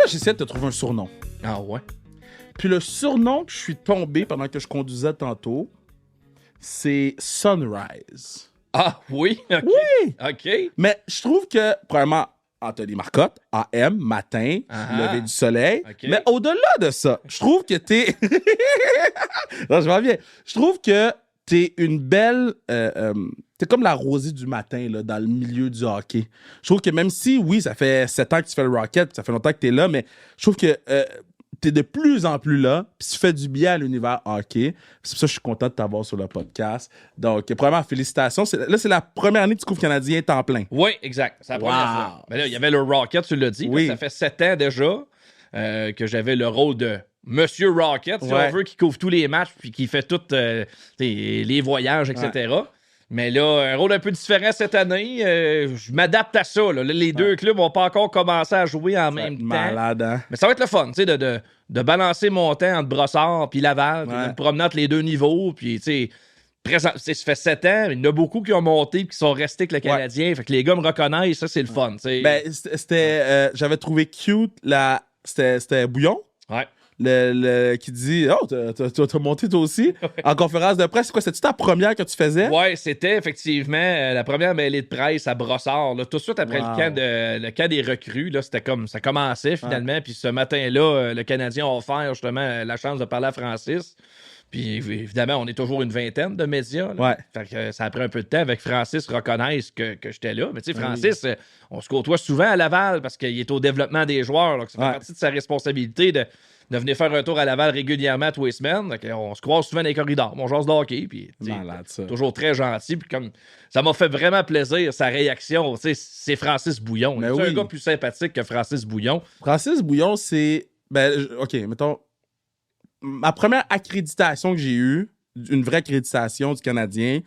là, j'essaie de te trouver un surnom. Ah ouais? Puis le surnom que je suis tombé pendant que je conduisais tantôt, c'est Sunrise. Ah oui? OK. Oui! OK. Mais je trouve que, premièrement, Anthony Marcotte, AM, matin, lever du soleil. OK. Mais au-delà de ça, je trouve que t'es... Non, je reviens. Je trouve que t'es une belle... t'es comme la rosée du matin là, dans le milieu du hockey. Je trouve que même si, oui, ça fait 7 ans que tu fais le Rocket, ça fait longtemps que t'es là, mais je trouve que t'es de plus en plus là, puis tu fais du bien à l'univers hockey. C'est pour ça que je suis content de t'avoir sur le podcast. Donc, premièrement, félicitations. Là, c'est la première année que tu couvres Canadien temps plein. Oui, exact. C'est la première fois. Mais là, il y avait le Rocket, tu l'as dit. Oui. Là, ça fait 7 ans déjà que j'avais le rôle de Monsieur Rocket, si Ouais. on veut, qui couvre tous les matchs puis qui fait tous les voyages, etc. Mais là, un rôle un peu différent cette année. Je m'adapte à ça. Là. Les deux clubs n'ont pas encore commencé à jouer en même temps. Malade, hein? Mais ça va être le fun, tu sais, de balancer mon temps entre Brossard puis Laval, puis de me promener entre les deux niveaux, puis tu sais, ça fait 7 ans, il y en a beaucoup qui ont monté et qui sont restés avec le Canadien. Fait que les gars me reconnaissent, ça, c'est le fun, tu sais. Ben, c'était... j'avais trouvé cute C'était Bouillon? Ouais. Qui dit « Oh, t'as monté toi aussi? » En conférence de presse, c'est quoi? C'est-tu ta première que tu faisais? Ouais, c'était effectivement la première mêlée de presse à Brossard. Là, tout de suite après le camp des recrues, là, c'était comme ça commençait finalement. Puis ce matin-là, le Canadien a offert justement la chance de parler à Francis. Puis évidemment, on est toujours une vingtaine de médias. Là. Ouais. Fait que ça a pris un peu de temps avec Francis reconnaissent que j'étais là. Mais tu sais, Francis, on se côtoie souvent à Laval parce qu'il est au développement des joueurs. Là, que ça fait partie de sa responsabilité de venir faire un tour à Laval régulièrement tous les semaines. Donc, on se croise souvent dans les corridors. On jase de hockey. Puis, toujours très gentil. Puis comme ça m'a fait vraiment plaisir, sa réaction. C'est Francis Bouillon. C'est un gars plus sympathique que Francis Bouillon. Francis Bouillon, c'est... Ben, OK, mettons... Ma première accréditation que j'ai eue, une vraie accréditation du Canadien,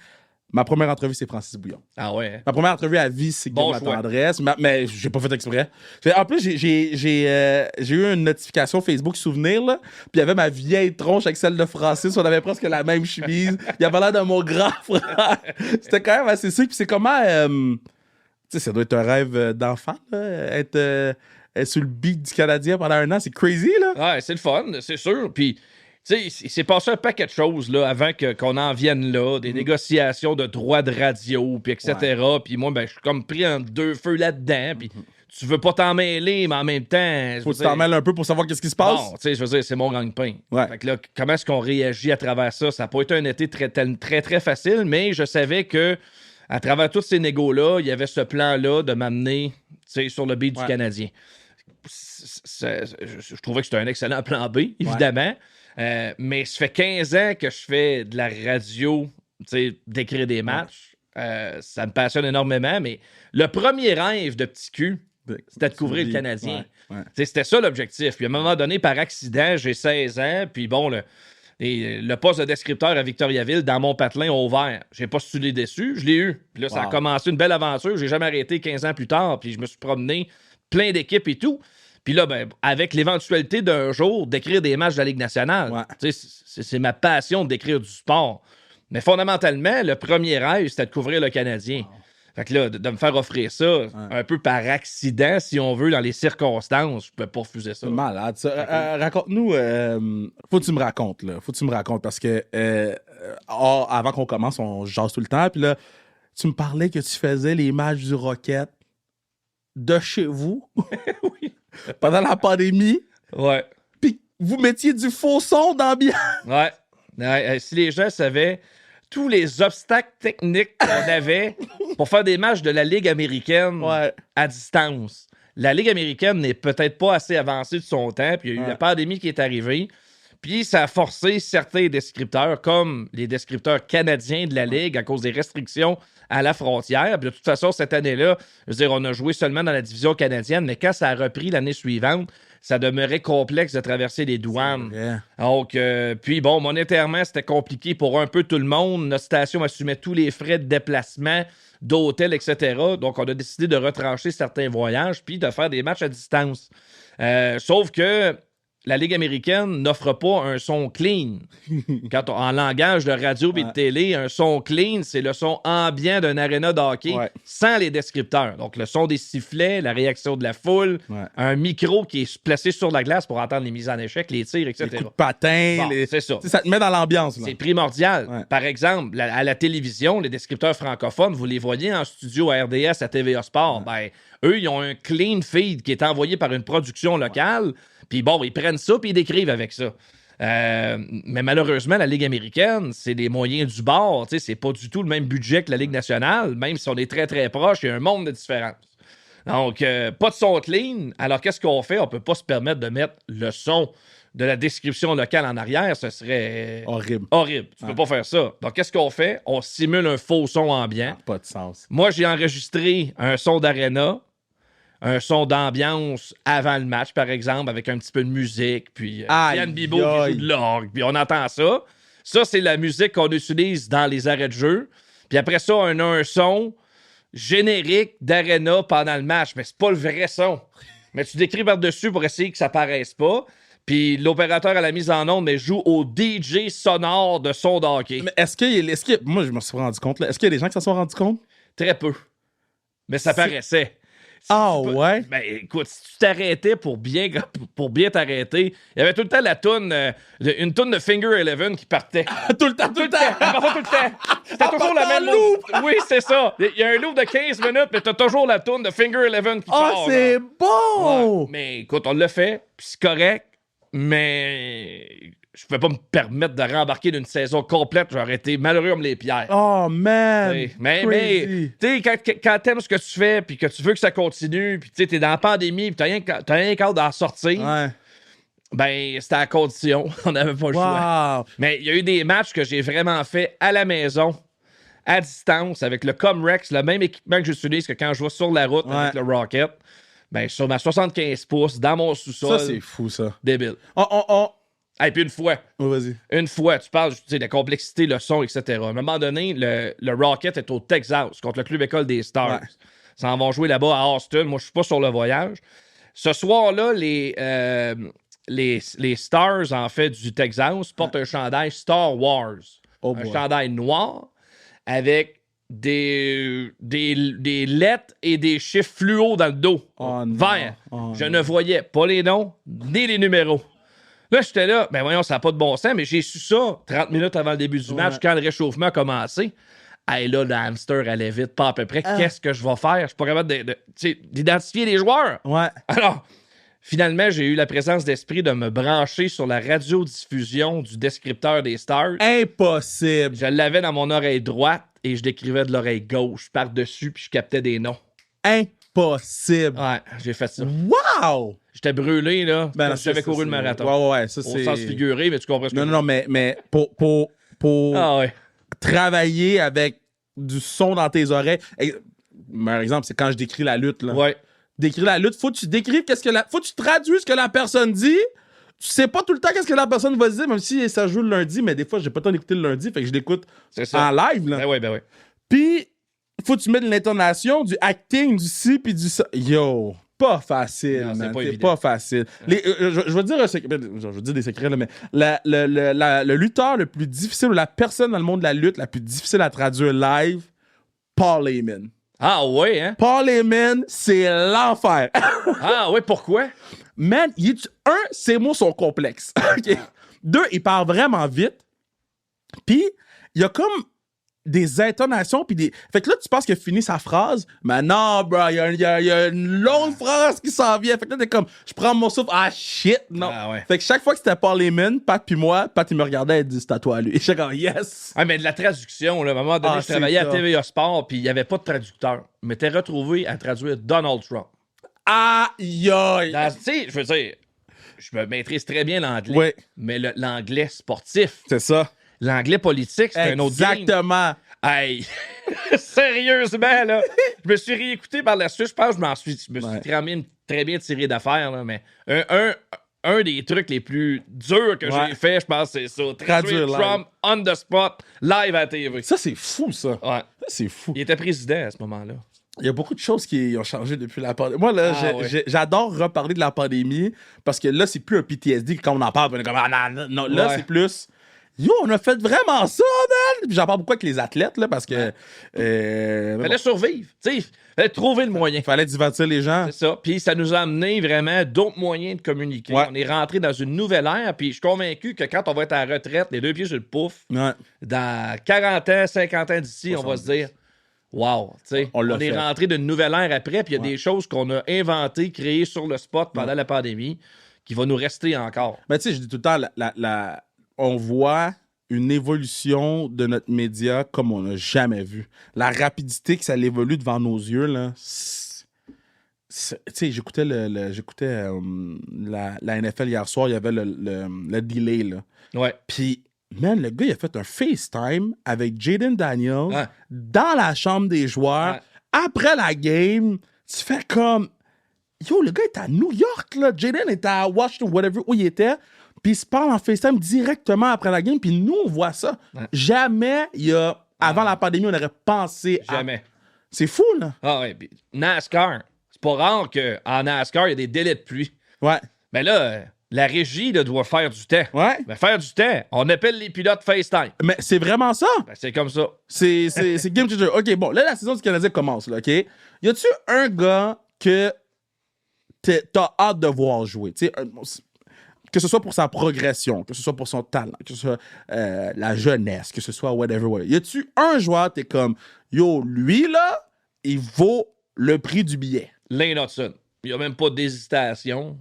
ma première entrevue, c'est Francis Bouillon. Ah ouais? Ma première entrevue à vie, c'est Guillaume Latendresse. Mais j'ai pas fait exprès. En plus, j'ai eu une notification Facebook Souvenir, là, puis il y avait ma vieille tronche avec celle de Francis. On avait presque la même chemise. Il avait l'air de mon grand frère. C'était quand même assez sick. Puis c'est comment... tu sais, ça doit être un rêve d'enfant, là, être sur le beat du Canadien pendant 1 an. C'est crazy, là. Ouais, c'est le fun, c'est sûr. Puis, tu sais, il s'est passé un paquet de choses là, avant qu'on en vienne là, des négociations de droits de radio, puis etc. Puis moi, ben, je suis comme pris en deux feux là-dedans. Puis tu veux pas t'en mêler, mais en même temps... Faut que tu t'en mêles un peu pour savoir qu'est-ce qui se passe. Non, tu sais, je veux dire, c'est mon gagne-pain. Ouais. Fait que là, comment est-ce qu'on réagit à travers ça? Ça n'a pas été un été très, très, très facile, mais je savais que à travers tous ces négos-là, il y avait ce plan-là de m'amener, tu sais, sur le beat du Canadien. Je trouvais que c'était un excellent plan B, évidemment. Mais ça fait 15 ans que je fais de la radio, tu sais, d'écrire des matchs. Ça me passionne énormément, mais le premier rêve de Petit Cul, c'était de couvrir le Canadien. C'était ça l'objectif. Puis à un moment donné, par accident, j'ai 16 ans, puis bon, le poste de descripteur à Victoriaville, dans mon patelin, a ouvert. J'ai postulé dessus, je l'ai eu. Puis là, ça a commencé une belle aventure. J'ai jamais arrêté 15 ans plus tard, puis je me suis promené plein d'équipes et tout. Puis là, ben, avec l'éventualité d'un jour d'écrire des matchs de la Ligue nationale, c'est ma passion d'écrire du sport. Mais fondamentalement, le premier rêve, c'était de couvrir le Canadien. Fait que là, de me faire offrir ça un peu par accident, si on veut, dans les circonstances, je peux pas refuser ça. Malade, ça. Raconte-nous... faut que tu me racontes, là. Faut que tu me racontes, parce que avant qu'on commence, on jase tout le temps, puis là, tu me parlais que tu faisais les matchs du Rocket de chez vous. Oui. Pendant la pandémie. Ouais. Puis vous mettiez du faux son d'ambiance. Ouais. Si les gens savaient tous les obstacles techniques qu'on avait pour faire des matchs de la Ligue américaine à distance. La Ligue américaine n'est peut-être pas assez avancée de son temps, puis il y a eu la pandémie qui est arrivée. Puis ça a forcé certains descripteurs, comme les descripteurs canadiens de la Ligue, à cause des restrictions à la frontière. Puis de toute façon, cette année-là, je veux dire, on a joué seulement dans la division canadienne, mais quand ça a repris l'année suivante, ça demeurait complexe de traverser les douanes. Donc, puis bon, monétairement, c'était compliqué pour un peu tout le monde. Notre station assumait tous les frais de déplacement, d'hôtel, etc. Donc, on a décidé de retrancher certains voyages puis de faire des matchs à distance. Sauf que la Ligue américaine n'offre pas un son clean. En langage de radio et de télé, un son clean, c'est le son ambiant d'un aréna de hockey sans les descripteurs. Donc, le son des sifflets, la réaction de la foule, un micro qui est placé sur la glace pour entendre les mises en échec, les tirs, etc. Les coups de patin, c'est ça. Ça te met dans l'ambiance. C'est primordial. Par exemple, à la télévision, les descripteurs francophones, vous les voyez en studio à RDS, à TVA Sport, ben, eux, ils ont un clean feed qui est envoyé par une production locale. Puis bon, ils prennent ça puis ils décrivent avec ça. Mais malheureusement, la Ligue américaine, c'est des moyens du bord. C'est pas du tout le même budget que la Ligue nationale. Même si on est très, très proche, il y a un monde de différence. Donc, pas de son clean. Alors, qu'est-ce qu'on fait? On peut pas se permettre de mettre le son de la description locale en arrière. Ce serait horrible. Tu peux pas faire ça. Donc, qu'est-ce qu'on fait? On simule un faux son ambiant. Pas de sens. Moi, j'ai enregistré un son d'aréna, un son d'ambiance avant le match, par exemple, avec un petit peu de musique, puis Yann Bibeau qui joue de l'orgue, puis on entend ça. Ça, c'est la musique qu'on utilise dans les arrêts de jeu. Puis après ça, on a un son générique d'aréna pendant le match, mais c'est pas le vrai son. Mais tu décris par-dessus pour essayer que ça paraisse pas. Puis l'opérateur à la mise en onde joue au DJ sonore de son de hockey. Mais moi, je me suis rendu compte, là. Est-ce qu'il y a des gens qui s'en sont rendus compte? Très peu. Mais ça paraissait. Ouais? Ben écoute, si tu t'arrêtais pour bien t'arrêter, il y avait tout le temps la toune, une toune de Finger Eleven qui partait. Tout le temps! Elle partait tout le temps. C'était toujours la même loop. Oui, c'est ça. Il y a un loop de 15 minutes, mais t'as toujours la toune de Finger Eleven qui part. Oh, c'est bon! Ouais. Mais écoute, on l'a fait, puis c'est correct, mais je pouvais pas me permettre de rembarquer d'une saison complète. J'aurais été malheureux comme les pierres. Oh, man! Mais tu sais, quand t'aimes ce que tu fais, puis que tu veux que ça continue, puis tu sais, t'es dans la pandémie, puis t'as rien qu'à d'en sortir, ben, c'était à condition. On n'avait pas le choix. Mais il y a eu des matchs que j'ai vraiment fait à la maison, à distance, avec le Comrex, le même équipement que j'utilise que quand je vais sur la route avec le Rocket. Ben, sur ma 75 pouces, dans mon sous-sol. Ça, c'est fou, ça. Débile. Et puis une fois, tu parles de la complexité, le son, etc. À un moment donné, le Rocket est au Texas contre le club école des Stars. Ils s'en vont jouer là-bas à Austin. Moi, je suis pas sur le voyage. Ce soir-là, les Stars, en fait, du Texas portent un chandail Star Wars. Un chandail noir avec des lettres et des chiffres fluo dans le dos. Vert. Je ne voyais pas les noms ni les numéros. Là, j'étais là, ben voyons, ça n'a pas de bon sens, mais j'ai su ça 30 minutes avant le début du match, quand le réchauffement a commencé. Hey, là, le hamster allait vite, pas à peu près. Qu'est-ce que je vais faire? Je suis pas capable d'identifier les joueurs. Alors, finalement, j'ai eu la présence d'esprit de me brancher sur la radiodiffusion du descripteur des Stars. Impossible! Je l'avais dans mon oreille droite et je décrivais de l'oreille gauche par-dessus, puis je captais des noms. Impossible! Ouais, j'ai fait ça. Wow! J'étais brûlé, là. Ben, j'avais couru le marathon. Ouais, ça, c'est... Au sens figuré, mais tu comprends ce que Non, mais pour travailler avec du son dans tes oreilles... Par exemple, c'est quand je décris la lutte, là. Ouais. Décrire la lutte, faut que tu décrives faut que tu traduises ce que la personne dit. Tu sais pas tout le temps qu'est-ce que la personne va dire, même si ça joue le lundi, mais des fois, j'ai pas le temps d'écouter le lundi, fait que je l'écoute en live, là. Ben oui. Puis, faut que tu mettes de l'intonation, du acting, du ci, puis du ça. Yo! Pas facile, non, man. C'est pas facile. Je vais dire un secret. Je vais dire des secrets, là, mais le lutteur le plus difficile, ou la personne dans le monde de la lutte la plus difficile à traduire live, Paul Heyman. Ah ouais, hein? Paul Heyman, c'est l'enfer. Ah ouais, pourquoi? Man, ses mots sont complexes. Okay. 2, il parle vraiment vite. Puis, il y a comme des intonations, puis des... Fait que là, tu penses qu'il a fini sa phrase, mais non, bro, il y a une longue phrase qui s'en vient. Fait que là, t'es comme, je prends mon souffle, shit, non. Fait que chaque fois que c'était Paul Heyman, Pat puis moi, Pat, il me regardait et il dit, c'est à toi, lui. Et j'étais comme, yes! Ah, mais de la traduction, là, à un moment donné, je travaillais à TVA Sport, puis il n'y avait pas de traducteur. Je m'étais retrouvé à traduire Donald Trump. Aïe, aïe! Tu sais, je veux dire, je me maîtrise très bien l'anglais, mais l'anglais sportif. C'est ça. L'anglais politique, c'est un autre game. Exactement. Hey! Sérieusement, là. Je me suis réécouté par la suite. Je pense que je me suis très bien tiré d'affaire, là, mais un des trucs les plus durs que j'ai fait, je pense, c'est ça. Traduire Trump on the spot, live à la TV. Ça, c'est fou, ça. Ouais. Ça, c'est fou. Il était président à ce moment-là. Il y a beaucoup de choses qui ont changé depuis la pandémie. Moi, là, j'adore reparler de la pandémie parce que là, c'est plus un PTSD quand on en parle. On est comme, non, là, c'est plus. Yo, on a fait vraiment ça, man! Puis j'en parle beaucoup avec les athlètes, là, parce que. Fallait survivre. Tu sais, fallait trouver le moyen. Fallait divertir les gens. C'est ça. Puis ça nous a amené vraiment d'autres moyens de communiquer. On est rentré dans une nouvelle ère. Puis je suis convaincu que quand on va être à la retraite, les deux pieds sur le pouf, dans 40 ans, 50 ans d'ici, on va se dire. Wow, tu sais, on est rentré d'une nouvelle ère après, puis il y a des choses qu'on a inventées, créées sur le spot pendant la pandémie, qui vont nous rester encore. Mais tu sais, je dis tout le temps, on voit une évolution de notre média comme on n'a jamais vu. La rapidité que ça évolue devant nos yeux, là, tu sais, j'écoutais la NFL hier soir, il y avait le delay, là. Ouais. Puis man, le gars, il a fait un FaceTime avec Jaden Daniels dans la chambre des joueurs. Après la game, tu fais comme... Yo, le gars est à New York, là. Jaden est à Washington, whatever, où il était. Puis il se parle en FaceTime directement après la game. Puis nous, on voit ça. Jamais, avant la pandémie, on aurait pensé Jamais. C'est fou, là. Ah ouais. Puis NASCAR, c'est pas rare qu'en NASCAR, il y a des délais de pluie. Ouais. Mais là... La régie là, doit faire du temps. Ouais. Ben, faire du temps, on appelle les pilotes FaceTime. Mais c'est vraiment ça. Ben, c'est comme ça. C'est game changer. OK, bon, là, la saison du Canadien commence, là, OK? Y a-tu un gars que t'as hâte de voir jouer? Que ce soit pour sa progression, que ce soit pour son talent, que ce soit la jeunesse, que ce soit whatever. Y a-tu un joueur, t'es comme, yo, lui, là, il vaut le prix du billet? Lane Hudson. Il n'y a même pas d'hésitation.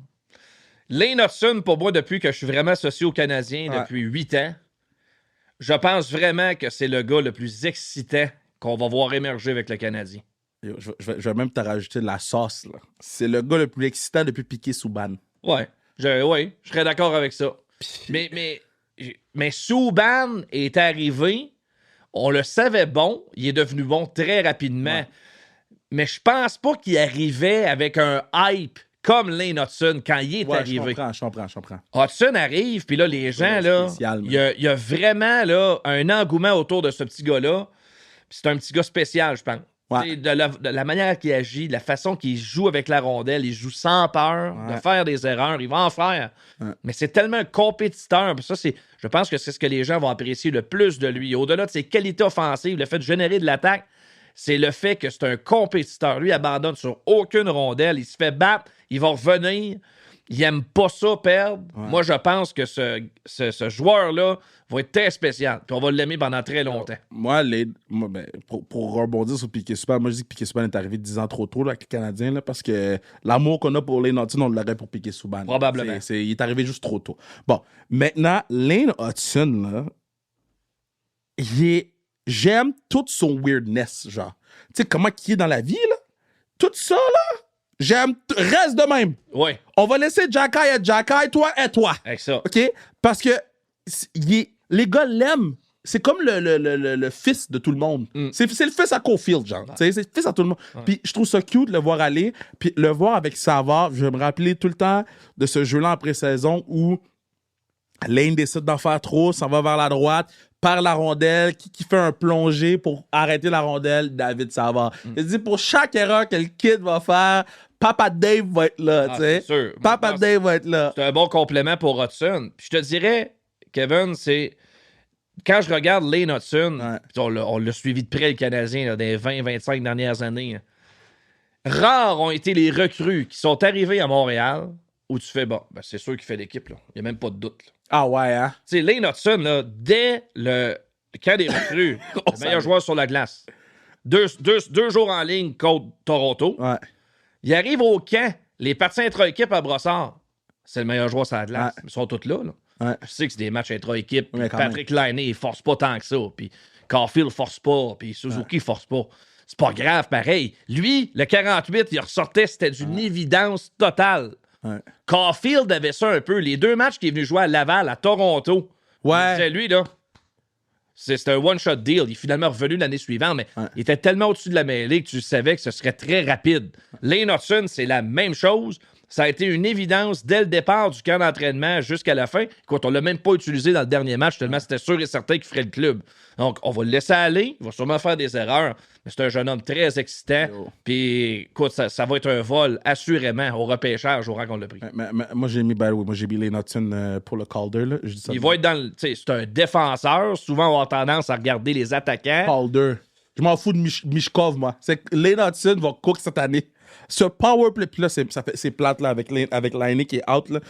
Lane Hudson, pour moi, depuis que je suis vraiment associé aux Canadiens, depuis 8 ans, je pense vraiment que c'est le gars le plus excitant qu'on va voir émerger avec le Canadien. Je vais même te rajouter de la sauce, là. C'est le gars le plus excitant depuis Piquet Souban. Ouais, je serais d'accord avec ça. Mais Souban est arrivé, on le savait bon, il est devenu bon très rapidement, mais je pense pas qu'il arrivait avec un hype comme Lane Hudson, quand il est arrivé. Je comprends. Hudson arrive, puis là, les gens, là, il y a vraiment là, un engouement autour de ce petit gars-là. Puis c'est un petit gars spécial, je pense. Ouais. De la manière qu'il agit, de la façon qu'il joue avec la rondelle, il joue sans peur de faire des erreurs, il va en faire. Mais c'est tellement un compétiteur. Ça, je pense que c'est ce que les gens vont apprécier le plus de lui. Au-delà de ses qualités offensives, le fait de générer de l'attaque, c'est le fait que c'est un compétiteur. Lui, il abandonne sur aucune rondelle. Il se fait battre. Il va revenir. Il aime pas ça perdre. Ouais. Moi, je pense que ce joueur-là va être très spécial. Puis on va l'aimer pendant très longtemps. Moi, pour rebondir sur Piquet Souban, moi, je dis que Piquet Souban est arrivé 10 ans trop tôt là, avec les Canadiens, là, parce que l'amour qu'on a pour Lane Hudson, on l'aurait pour Piquet Souban. Probablement. Il est arrivé juste trop tôt. Bon, maintenant, Lane Hudson, là, j'aime toute son weirdness, genre. Tu sais, comment il est dans la vie, là. Tout ça, là, j'aime. Reste de même. Oui. On va laisser Jacky être Jacky, toi et toi. Avec ça. OK? Parce que les gars l'aiment. C'est comme le fils de tout le monde. C'est le fils à Caulfield, genre. C'est le fils à tout le monde. Puis je trouve ça cute de le voir aller. Puis le voir avec Savard, je vais me rappeler tout le temps de ce jeu-là en pré-saison où Lane décide d'en faire trop, s'en va vers la droite, perd la rondelle, qui fait un plongé pour arrêter la rondelle, David Savard. Il dit, pour chaque erreur que le kid va faire, Papa Dave va être là, tu sais. C'est sûr. Papa Dave va être là. C'est un bon complément pour Hudson. Puis je te dirais, Kevin, c'est... Quand je regarde Lane Hudson, on l'a suivi de près, le Canadien, là, des 20-25 dernières années. Rares ont été les recrues qui sont arrivés à Montréal où tu fais, bon, ben c'est sûr qu'il fait l'équipe, là. Il n'y a même pas de doute, là. Ah ouais, hein? Tu sais, Lane Hudson, là, dès le camp des recrues, le meilleur joueur sur la glace. Deux jours en ligne contre Toronto. Ouais. Il arrive au camp, les parties intra-équipe à Brossard. C'est le meilleur joueur sur la glace. Ils sont tous là, là. Ouais. Je sais que c'est des matchs intra-équipe. Patrick Laine, il force pas tant que ça. Puis Caulfield force pas. Puis Suzuki force pas. C'est pas grave, pareil. Lui, le 48, il ressortait, c'était d'une évidence totale. Ouais. Caulfield avait ça un peu. Les 2 matchs qu'il est venu jouer à Laval, à Toronto. Ouais. C'est lui, là. C'était un one-shot deal. Il est finalement revenu l'année suivante, mais il était tellement au-dessus de la mêlée que tu savais que ce serait très rapide. Lane Hudson, c'est la même chose. Ça a été une évidence dès le départ du camp d'entraînement jusqu'à la fin. Écoute, on l'a même pas utilisé dans le dernier match tellement c'était sûr et certain qu'il ferait le club. Donc, on va le laisser aller. Il va sûrement faire des erreurs. Mais c'est un jeune homme très excitant. Puis, écoute, ça va être un vol, assurément, au repêchage, au rang qu'on l'a pris. Mais moi, j'ai mis Lane Hudson pour le Calder. Là. Je dis ça il va être dans le... C'est un défenseur. Souvent, on a tendance à regarder les attaquants. Calder. Je m'en fous de Mishkov, moi. C'est que Lane Hudson va cook cette année. Ce powerplay, puis là, c'est plate là, avec Laine qui est out, là.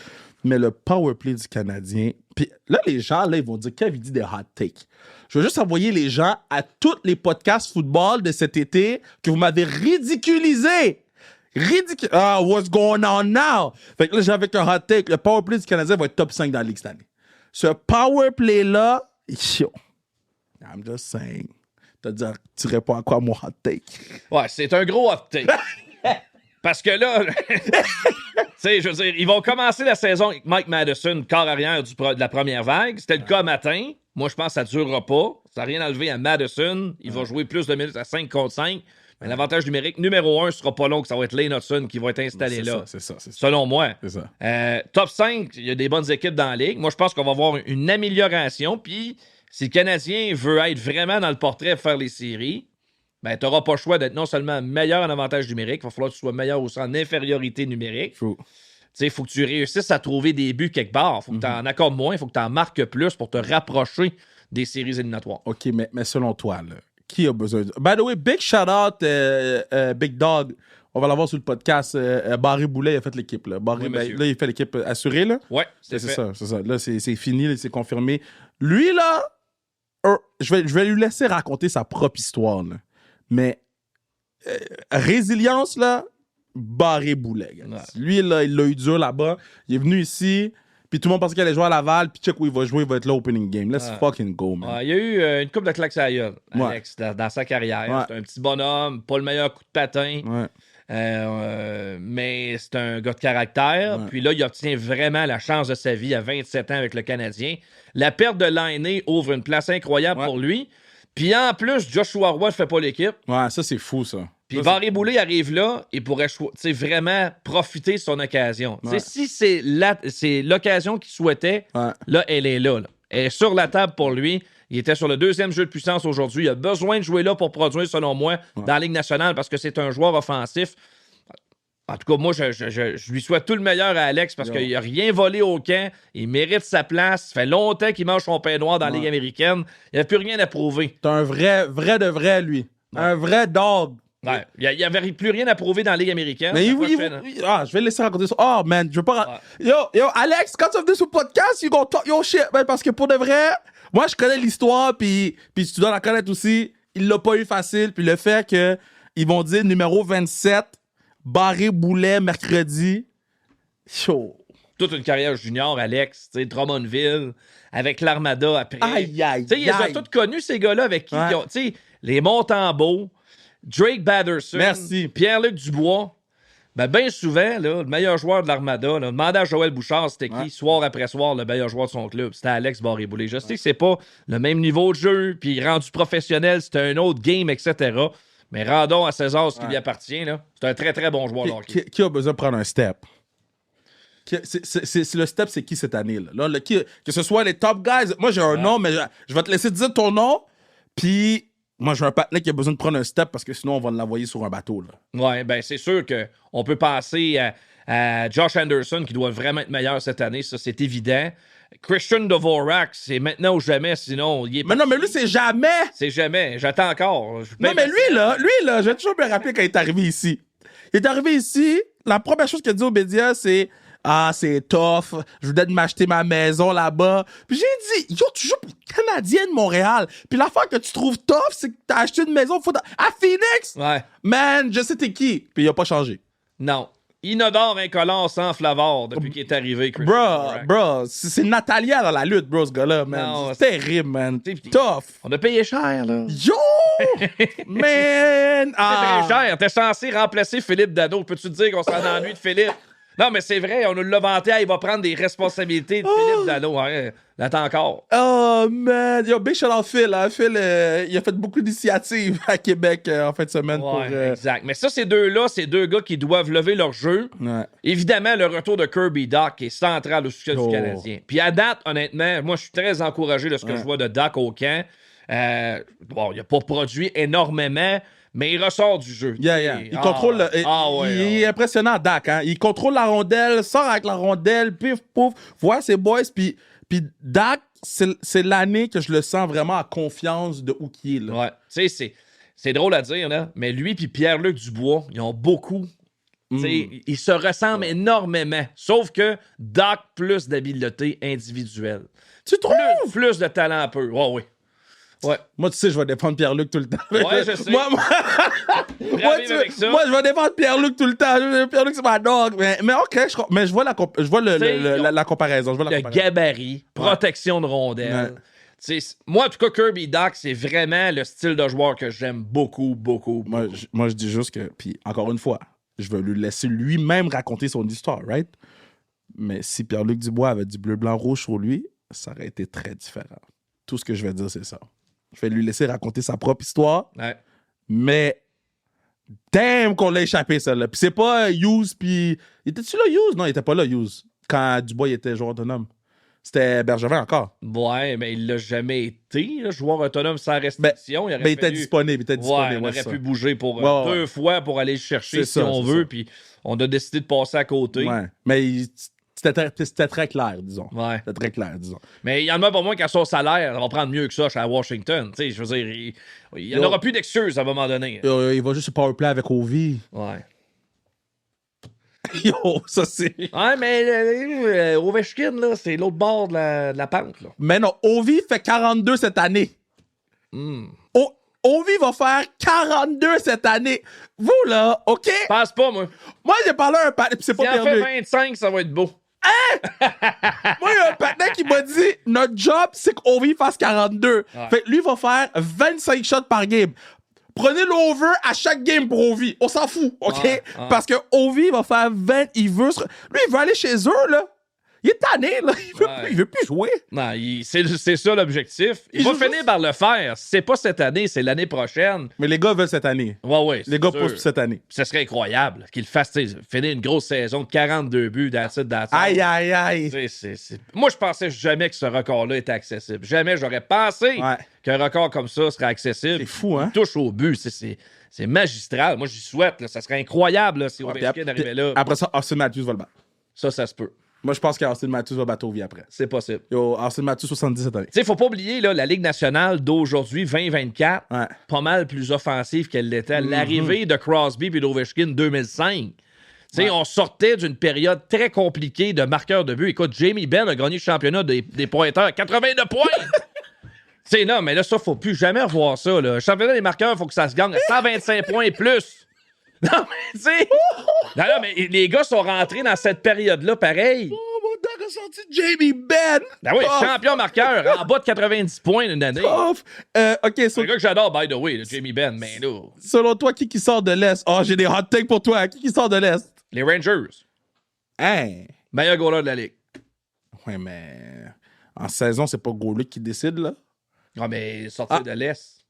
Mais le powerplay du Canadien. Puis là, les gens, là, ils vont dire Kev, il dit des hot takes. Je veux juste envoyer les gens à tous les podcasts football de cet été que vous m'avez ridiculisé. Ah, what's going on now? Fait que là, j'ai avec un hot take. Le powerplay du Canadien va être top 5 dans la Ligue cette année. Ce powerplay-là, yo, I'm just saying. Tu réponds à quoi mon hot take? Ouais, c'est un gros hot take. Parce que là, tu sais, je veux dire, ils vont commencer la saison avec Mike Madison, corps arrière de la première vague. C'était le cas matin. Moi, je pense que ça ne durera pas. Ça n'a rien enlevé à Madison. Il va jouer plus de minutes à 5 contre 5. Mais l'avantage numérique, numéro 1, ce sera pas long que ça va être Lane Hudson qui va être installé là. C'est ça. Selon moi. C'est ça. Top 5, il y a des bonnes équipes dans la Ligue. Moi, je pense qu'on va avoir une amélioration. Puis, si le Canadien veut être vraiment dans le portrait et faire les séries, ben, tu n'auras pas le choix d'être non seulement meilleur en avantage numérique, il va falloir que tu sois meilleur aussi en infériorité numérique. Il faut que tu réussisses à trouver des buts quelque part. Il faut que tu en accordes moins, il faut que tu en marques plus pour te rapprocher des séries éliminatoires. OK, mais selon toi, là, qui a besoin de... By the way, big shout-out, Big Dog. On va l'avoir sur le podcast. Barry Boulet, il a fait l'équipe. Là, là il fait l'équipe assurée. Là. Ouais, c'est ça. Là, c'est fini, là, c'est confirmé. Lui, là, je vais lui laisser raconter sa propre histoire. Là. Mais résilience, là, Barré Boulet. Ouais. Lui, là, il l'a eu dur là-bas. Il est venu ici, puis tout le monde pensait qu'il allait jouer à Laval, puis check où il va jouer, il va être là opening game. Let's fucking go, man. Il y a eu une couple de claques à la gueule, Alex, dans sa carrière. C'est un petit bonhomme, pas le meilleur coup de patin. Mais c'est un gars de caractère. Puis là, il obtient vraiment la chance de sa vie à 27 ans avec le Canadien. La perte de Laine ouvre une place incroyable pour lui. Puis en plus, Joshua Roy ne fait pas l'équipe. Ouais, ça, c'est fou, ça. Puis Barré Boulet arrive là et pourrait vraiment profiter de son occasion. Si c'est l'occasion qu'il souhaitait, là, elle est là. Elle est sur la table pour lui. Il était sur le 2e jeu de puissance aujourd'hui. Il a besoin de jouer là pour produire, selon moi, dans la Ligue nationale parce que c'est un joueur offensif. En tout cas, moi, je lui souhaite tout le meilleur à Alex parce qu'il n'a rien volé au camp. Il mérite sa place. Ça fait longtemps qu'il mange son pain noir dans la Ligue américaine. Il n'a plus rien à prouver. C'est un vrai de vrai, lui. Un vrai dog. Ouais. Il n'y avait plus rien à prouver dans la Ligue américaine. Mais je vais le laisser raconter ça. Oh, man, je veux pas... Yo, Alex, quand tu vas venir sur le podcast, you gonna talk your shit, man, parce que pour de vrai, moi, je connais l'histoire, puis tu dois la connaître aussi. Il l'a pas eu facile, puis le fait qu'ils vont dire numéro 27... Barré Boulet, mercredi. Chaud. Toute une carrière junior, Alex. Drummondville, avec l'Armada après. Aïe. Ils ont tous connus, ces gars-là, avec qui ils ont... Les Montembeault, Drake Batherson, Pierre-Luc Dubois. Bien souvent, là, le meilleur joueur de l'Armada, demandez à Joël Bouchard, c'était qui, soir après soir, le meilleur joueur de son club. C'était Alex Barré Boulet. Je sais que c'est pas le même niveau de jeu, puis rendu professionnel, c'était un autre game, etc., mais rendons à César ce qui lui appartient. Là. C'est un très, très bon joueur. Qui a besoin de prendre un step? C'est le step, c'est qui cette année? Là, que ce soit les top guys. Moi, j'ai un nom, mais je vais te laisser dire ton nom. Puis, moi, j'ai un partenaire qui a besoin de prendre un step parce que sinon, on va l'envoyer sur un bateau. Oui, bien, c'est sûr qu'on peut penser à Josh Anderson qui doit vraiment être meilleur cette année. Ça, c'est évident. Christian Dvorak, c'est maintenant ou jamais, sinon il est Mais non, mais lui, c'est jamais! C'est jamais, j'attends encore. Non, mais lui, là, je vais toujours me rappeler quand il est arrivé ici. Il est arrivé ici, la première chose qu'il a dit aux médias, c'est « Ah, c'est tough, je voulais m'acheter ma maison là-bas. » Puis j'ai dit « Yo, tu joues pour le Canadien de Montréal. Puis l'affaire que tu trouves tough, c'est que t'as acheté une maison à Phoenix. Ouais. Man, je sais t'es qui. » Puis il a pas changé. Non. Inodore incolore sans flavor depuis qu'il est arrivé. Bro, c'est Natalia dans la lutte, bro, ce gars-là, man. Non, c'est terrible, man. Tough. On a payé cher, là. Yo! Man! C'était très cher. T'es censé remplacer Philippe Dano. Peux-tu te dire qu'on s'en ennuie de Philippe? Non, mais c'est vrai, on nous l'a vanté. Il va prendre des responsabilités de Philippe Dano. L'attends encore. Oh, man. Yo, big shout out Phil. Hein. Phil, il a fait beaucoup d'initiatives à Québec en fin de semaine. Ouais, exact. Mais ça, ces deux-là, c'est deux gars qui doivent lever leur jeu. Ouais. Évidemment, le retour de Kirby Dach est central au succès Oh. du Canadien. Puis à date, honnêtement, moi, je suis très encouragé de ce que je vois de Dach au camp. Bon, il n'a pas produit énormément, mais il ressort du jeu. Yeah. Il contrôle. Il est impressionnant, Dak. Hein? Il contrôle la rondelle, sort avec la rondelle, pif, pouf, voit ses boys. Puis Dak, c'est l'année que je le sens vraiment à confiance de où qu'il est. Là. Ouais. Tu sais, c'est drôle à dire, là, mais lui et Pierre-Luc Dubois, ils ont beaucoup. Ils se ressemblent énormément. Sauf que Dak plus d'habileté individuelle. Tu trouves? Plus de talent un peu. Ouais, oui. Ouais. Moi, tu sais, je vais défendre Pierre-Luc tout le temps. Ouais, je sais. moi, avec ça. moi, je vais défendre Pierre-Luc tout le temps. Pierre-Luc, c'est ma dog. Mais OK, je vois la comparaison. Je vois la Le comparaison. gabarit, protection de rondelle. Moi, en tout cas, Kirby Dach, c'est vraiment le style de joueur que j'aime beaucoup. Moi, je dis juste que, puis encore une fois, je vais lui laisser lui-même raconter son histoire, right? Mais si Pierre-Luc Dubois avait du bleu, blanc, rouge sur lui, ça aurait été très différent. Tout ce que je vais dire, c'est ça. Je vais lui laisser raconter sa propre histoire, mais damn qu'on l'a échappé, celle-là. Puis c'est pas Hughes, puis... Était-tu là, Hughes? Non, il était pas là, Hughes, quand Dubois il était joueur autonome. C'était Bergevin encore. Ouais, mais il l'a jamais été, là, joueur autonome sans restriction. Il était disponible. Il aurait pu bouger pour 2 fois pour aller le chercher si on veut, puis on a décidé de passer à côté. Ouais, mais c'était très clair, disons. Ouais. C'était très clair, disons. Mais il y en a pour moi qu'à son salaire, ça va prendre mieux que ça à Washington. Tu sais, je veux dire, il n'y en aura plus d'excuses à un moment donné. Il va juste se powerplay avec Ovi. Ouais. Yo, ça c'est... Ouais, mais Ovechkin, là, c'est l'autre bord de la pente, là. Mais non, Ovi fait 42 cette année. Ovi va faire 42 cette année. Vous, là, OK? Je pense pas, moi. Moi, j'ai parlé à un patin, c'est pas Si en perdu. fait 25, ça va être beau. Moi, il y a un patin qui m'a dit, notre job, c'est qu'Ovi fasse 42. Ouais. Fait que lui va faire 25 shots par game. Prenez l'over à chaque game pour Ovi. On s'en fout, OK? Ouais. Parce que Ovi va faire 20. Lui, il veut aller chez eux, là. Il est tanné, là. Il veut plus jouer. Non, c'est ça l'objectif. Il va finir par le faire. Si c'est pas cette année, c'est l'année prochaine. Mais les gars veulent cette année. Ouais. Les gars poussent cette année. Ce serait incroyable qu'il fasse finir une grosse saison de 42 buts dans cette date. Aïe. Moi, je pensais jamais que ce record-là était accessible. Jamais j'aurais pensé qu'un record comme ça serait accessible. C'est fou, hein? Il touche au but. C'est magistral. Moi, j'y souhaite. Là. Ça serait incroyable là, si Ovechkin arrivait là. Après ça, Austin Matthews va le battre. Ça se peut. Moi, je pense qu'Austin Matthews va battre Ovi après. C'est possible. Yo, Austin Matthews, 70 cette année. Tu sais, faut pas oublier, là, la Ligue nationale d'aujourd'hui, 2024, pas mal plus offensive qu'elle l'était. L'arrivée de Crosby et d'Ovechkin 2005. Tu sais, on sortait d'une période très compliquée de marqueurs de but. Écoute, Jamie Benn a gagné le championnat des pointeurs, 82 points! Tu sais, non, mais là, ça, faut plus jamais revoir ça. Là. Le championnat des marqueurs, il faut que ça se gagne à 125 points et plus. Non, mais tu sais... non, mais les gars sont rentrés dans cette période-là, pareil. Oh, mon Dieu, a sorti Jamie Benn! Ben oui, champion marqueur, en bas de 90 points une année. OK, C'est un gars que j'adore, by the way, le Jamie Benn, mais là... Selon toi, qui sort de l'Est? Oh, j'ai des hot takes pour toi. Qui sort de l'Est? Les Rangers. Hein? Meilleur goaler de la Ligue. Ouais, mais... En saison, c'est pas Gaulick qui décide, là? Ah, mais sortir de l'Est.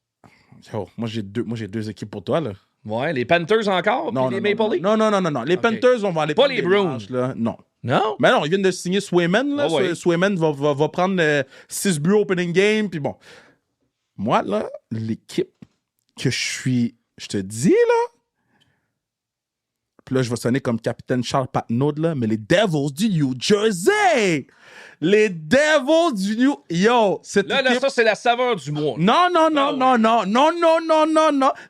Yo, moi, j'ai deux équipes pour toi, là. Ouais, les Panthers encore? Non, les Maple Leafs? Non. Les Panthers, on va aller pas les Bruins. Manches, là. Non. Non? Mais non, ils viennent de signer Swayman, là. Swayman va prendre 6 buts opening game, puis bon. Moi, là, l'équipe que je te dis, là, puis là, je vais sonner comme capitaine Charles Patnaud, là, mais les Devils du New Jersey! Les Devils du New... Yo, cette là, équipe... ça, c'est la saveur du mois. Non.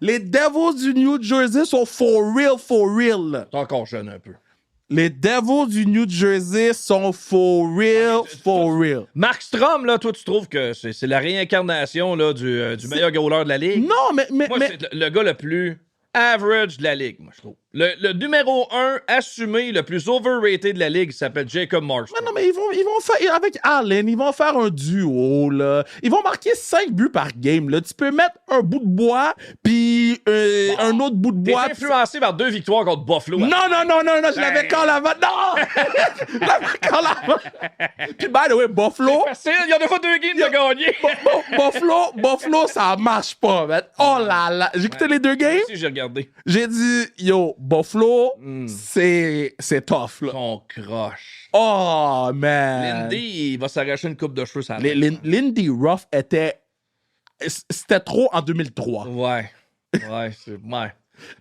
Les Devils du New Jersey sont for real. T'es encore jeune un peu. Les Devils du New Jersey sont for real. Mark Strom, là, toi, tu trouves que c'est la réincarnation là, du meilleur goaler de la Ligue? Non, mais... Moi, c'est le gars le plus average de la Ligue, moi, je trouve. Le numéro 1 assumé, le plus overrated de la Ligue, s'appelle Jacob Markstrom. Non, mais ils vont faire... Avec Allen, ils vont faire un duo, là. Ils vont marquer 5 buts par game, là. Tu peux mettre un bout de bois, puis un autre bout de T'es boîte. influencé par 2 victoires contre Buffalo. Non, je l'avais quand la vanne. Non! Je l'avais quand la vanne. Puis, by the way, Buffalo. Facile, il y a des fois 2 games de gagner. Buffalo, ça marche pas, man. Oh là là. J'ai écouté les 2 games. Si, j'ai regardé. J'ai dit, yo, Buffalo, c'est tough, là. Son croche. Oh, man. Lindy, il va s'arracher une coupe de cheveux, ça. Lindy Ruff c'était trop en 2003. Ouais. Ouais.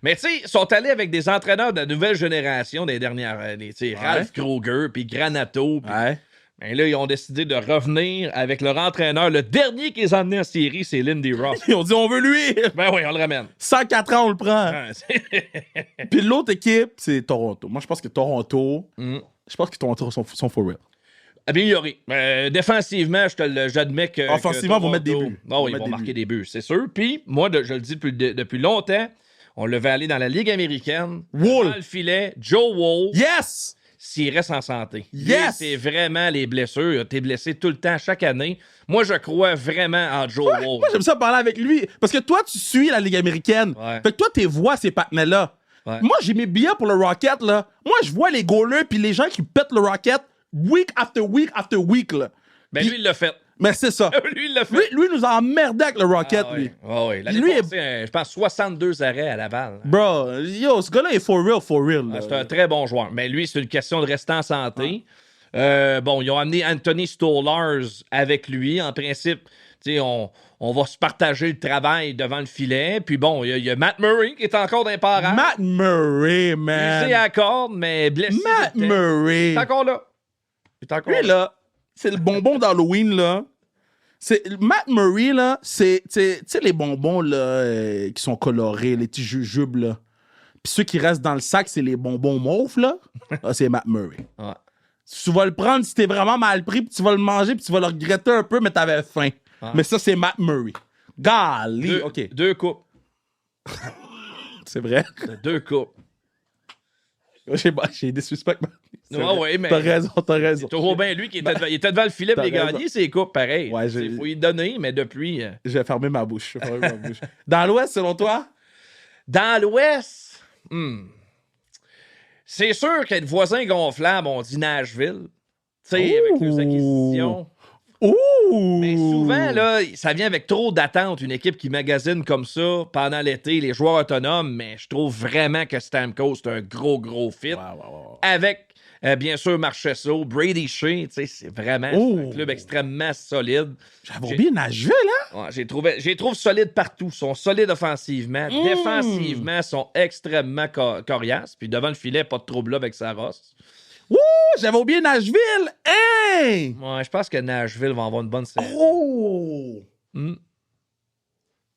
Mais tu sais, ils sont allés avec des entraîneurs de la nouvelle génération des dernières années. Tu sais, Ralph Kruger, puis Granato. Pis... Ouais. Ben là, ils ont décidé de revenir avec leur entraîneur. Le dernier qui les a emmenés en série, c'est Lindy Ruff. Ils ont dit, on veut lui. Ben oui, on le ramène. 104 ans, on le prend. Ah, Puis l'autre équipe, c'est Toronto. Moi, je pense que Toronto, sont for real. Amélioré. Défensivement, j'admets que. Offensivement, que vont mettre des buts. Non, ils vont marquer des buts, c'est sûr. Puis, moi, je le dis depuis longtemps, on le veut aller dans la Ligue américaine. Wall. Dans le filet, Joe Wall. Yes! S'il reste en santé. Yes! C'est vraiment les blessures. T'es blessé tout le temps, chaque année. Moi, je crois vraiment en Joe Wall. Moi, j'aime ça parler avec lui. Parce que toi, tu suis la Ligue américaine. Ouais. Fait que toi, tu vois ces partenaires-là. Ouais. Moi, j'ai mes billets pour le Rocket, là. Moi, je vois les goalers puis les gens qui pètent le Rocket week after week after week, là. Ben, Puis- lui, il l'a fait. Mais c'est ça. Lui, il l'a fait. Lui nous a emmerdé avec le Rocket, lui. Oui. L'année Lui est- passée, je pense 62 arrêts à Laval. Bro, yo, ce gars-là est for real. Là. C'est un très bon joueur. Mais lui, c'est une question de rester en santé. Bon, ils ont amené Anthony Stolarz avec lui. En principe, tu sais, on va se partager le travail devant le filet. Puis bon, il y a Matt Murray qui est encore dans les parages. Matt Murray, Il man. est à la corde, mais blessé. Matt de tête. Murray. Il est encore là. Il est encore Lui, là, c'est le bonbon d'Halloween, là. Matt Murray, là, tu sais, les bonbons, là, qui sont colorés, les petits jujubes, là. Puis ceux qui restent dans le sac, c'est les bonbons mauves, là. Là, c'est Matt Murray. Ouais. Tu vas le prendre si t'es vraiment mal pris, puis tu vas le manger, puis tu vas le regretter un peu, mais t'avais faim. Ouais. Mais ça, c'est Matt Murray. Golly, OK. 2 coupes. C'est vrai. 2 coupes. J'ai des suspects. Ouais, mais. T'as raison. C'est toujours bien lui qui était, il était devant le filet pour les T'as raison. gagner, ses coupes, pareil. Ouais, Il faut y donner, mais depuis. Je vais fermer ma bouche. Dans l'Ouest, selon toi? Dans l'Ouest, c'est sûr que les voisins gonflables ont dit Nashville. Tu sais, avec les acquisitions. Ouh! Mais souvent, là, ça vient avec trop d'attentes. Une équipe qui magasine comme ça pendant l'été, les joueurs autonomes, mais je trouve vraiment que Stamkos, c'est un gros fit. Ouais. Avec, bien sûr, Marchessault, Brady Shea, tu sais, c'est vraiment un club extrêmement solide. J'avais oublié Nashville, hein? Ouais, j'ai trouvé solide partout. Ils sont solides offensivement. Défensivement, ils sont extrêmement coriaces. Puis devant le filet, pas de trouble là avec Saros. Ouh! J'avais oublié Nashville! Hey! Ouais, je pense que Nashville va avoir une bonne série. Oh!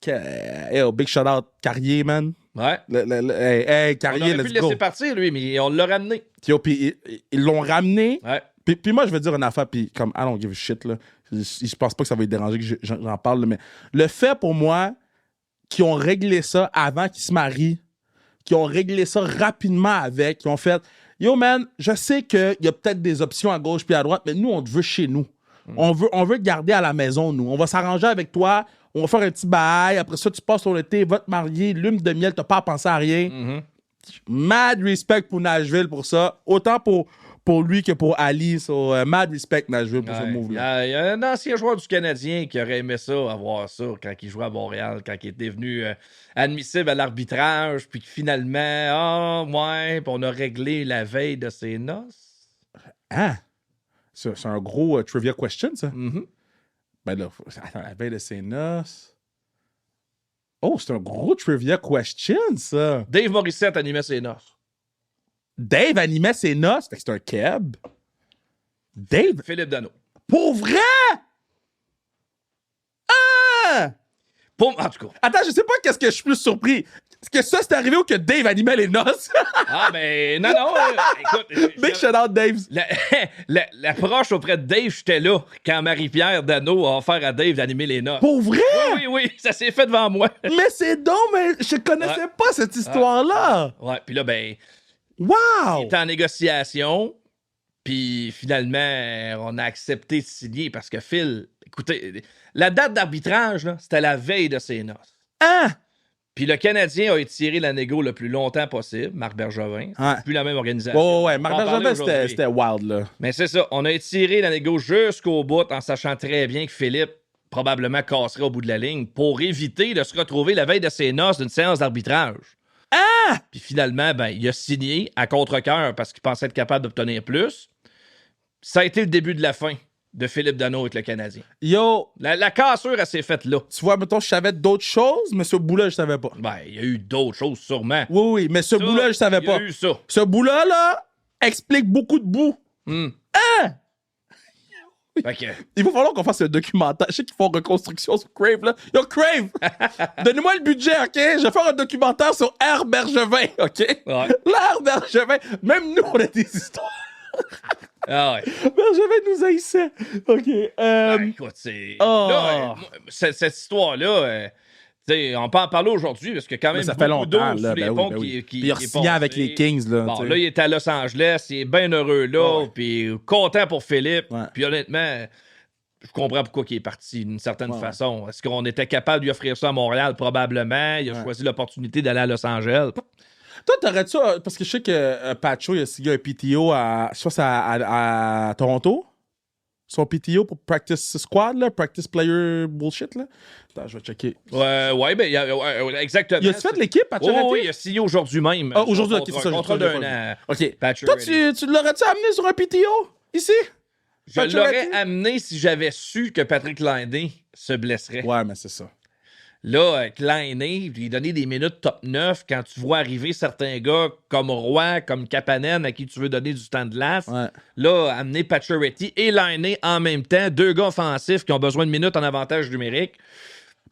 Hey, big shout-out Carrier, man. Ouais. Hey, On Carrier, aurait pu let's le go. laisser partir, lui, mais on l'a ramené. Yo, puis ils l'ont ramené. Ouais. Puis moi, je vais dire une affaire, puis comme, I don't give a shit, là. Je pense pas que ça va être déranger que j'en parle, là, mais le fait pour moi qu'ils ont réglé ça avant qu'ils se marient, qu'ils ont réglé ça rapidement avec, qu'ils ont fait, yo, man, je sais qu'il y a peut-être des options à gauche puis à droite, mais nous, on te veut chez nous. On veut te garder à la maison, nous. On va s'arranger avec toi, on va faire un petit bail, après ça, tu passes ton été, va te marier, lune de miel, t'as pas à penser à rien. Mad respect pour Nashville pour ça. Autant pour lui que pour Ali. So, mad respect Nashville pour ce move-là. Il y a un ancien joueur du Canadien qui aurait aimé ça, avoir ça, quand il jouait à Montréal, quand il est devenu admissible à l'arbitrage, puis que finalement, puis on a réglé la veille de ses noces. Hein? C'est un gros trivia question, ça. Mm-hmm. Ben là, attends, la veille de ses noces. Oh, c'est un gros trivia question, ça. Dave Morissette animait ses noces. Dave animait ses noces. Fait que c'est un keb. Dave. Philippe Dano. Pour vrai? Ah! En tout cas. Attends, je sais pas qu'est-ce que je suis plus surpris. Est-ce que ça, c'est arrivé ou que Dave animait les noces? Ben, non, écoute. Big shout-out, Dave. L'approche auprès de Dave, j'étais là quand Marie-Pierre Dano a offert à Dave d'animer les noces. Pour vrai? Oui, ça s'est fait devant moi. Mais c'est donc, mais je connaissais pas cette histoire-là. Ouais, puis là, ben, Wow! il était en négociation, puis finalement, on a accepté de signer parce que Phil, écoutez, la date d'arbitrage, là, c'était la veille de ses noces. Hein? Puis le Canadien a étiré la négo le plus longtemps possible, Marc Bergevin. Ouais. C'est plus la même organisation. Ouais, On Marc va en parler Bergevin, aujourd'hui. c'était wild, là. Mais c'est ça, on a étiré la négo jusqu'au bout en sachant très bien que Philippe probablement casserait au bout de la ligne pour éviter de se retrouver la veille de ses noces d'une séance d'arbitrage. Ah! Puis finalement, ben, il a signé à contre-cœur parce qu'il pensait être capable d'obtenir plus. Ça a été le début de la fin de Philippe Danault avec le Canadien. Yo, La cassure, elle s'est faite là. tu vois, mettons, je savais d'autres choses, mais ce bout-là, je savais pas. Ben, il y a eu d'autres choses, sûrement. Oui, mais ce Ça, bout-là, je savais il y a pas. eu ça. Ce bout-là, là, explique beaucoup de bouts. Fait que, Il va falloir qu'on fasse un documentaire. Je sais qu'ils font reconstruction sur Crave, là. Yo, Crave! Donnez-moi le budget, OK? Je vais faire un documentaire sur R. Bergevin, OK? ouais. L'R. Bergevin. Même nous, on a des histoires. Ah ouais. Bergevin nous haïssait. OK. Ben, écoute, c'est. Oh. Là, moi, cette histoire-là, tu sais, on peut en parler aujourd'hui parce que quand même ça fait beaucoup d'eau longtemps, sous là. les Ben ponts oui. qui Puis il a est signé passé. avec les Kings, là. Bon, t'sais. là, il est à Los Angeles, il est bien heureux là, Ouais. puis content pour Philippe. Ouais. Puis honnêtement, je comprends pourquoi il est parti d'une certaine Ouais. façon. Est-ce qu'on était capable de lui offrir ça à Montréal? Probablement. Il a Ouais. choisi l'opportunité d'aller à Los Angeles. Toi, t'aurais-tu... parce que je sais que Pacho, il a signé un PTO à... Je pense à Toronto. Son PTO pour Practice Squad, là. Practice Player Bullshit, là. Attends, je vais checker. Ouais, ben, exactement. Il a-tu fait l'équipe, Pacioretty? Oui, il a signé aujourd'hui même. Ah, aujourd'hui, ok, Contre- c'est ça, Contrat j'ai pas d'un an. OK. Pacioretty. Toi, tu l'aurais-tu amené sur un PTO? Ici? Je Pacioretty? l'aurais amené si j'avais su que Patrick Laine se blesserait. Ouais, mais c'est ça. Là, avec Laine, lui donner des minutes top 9 quand tu vois arriver certains gars comme Roy, comme Kapanen, à qui tu veux donner du temps de glace. Ouais. Là, amener Pacioretty et Laine en même temps, deux gars offensifs qui ont besoin de minutes en avantage numérique.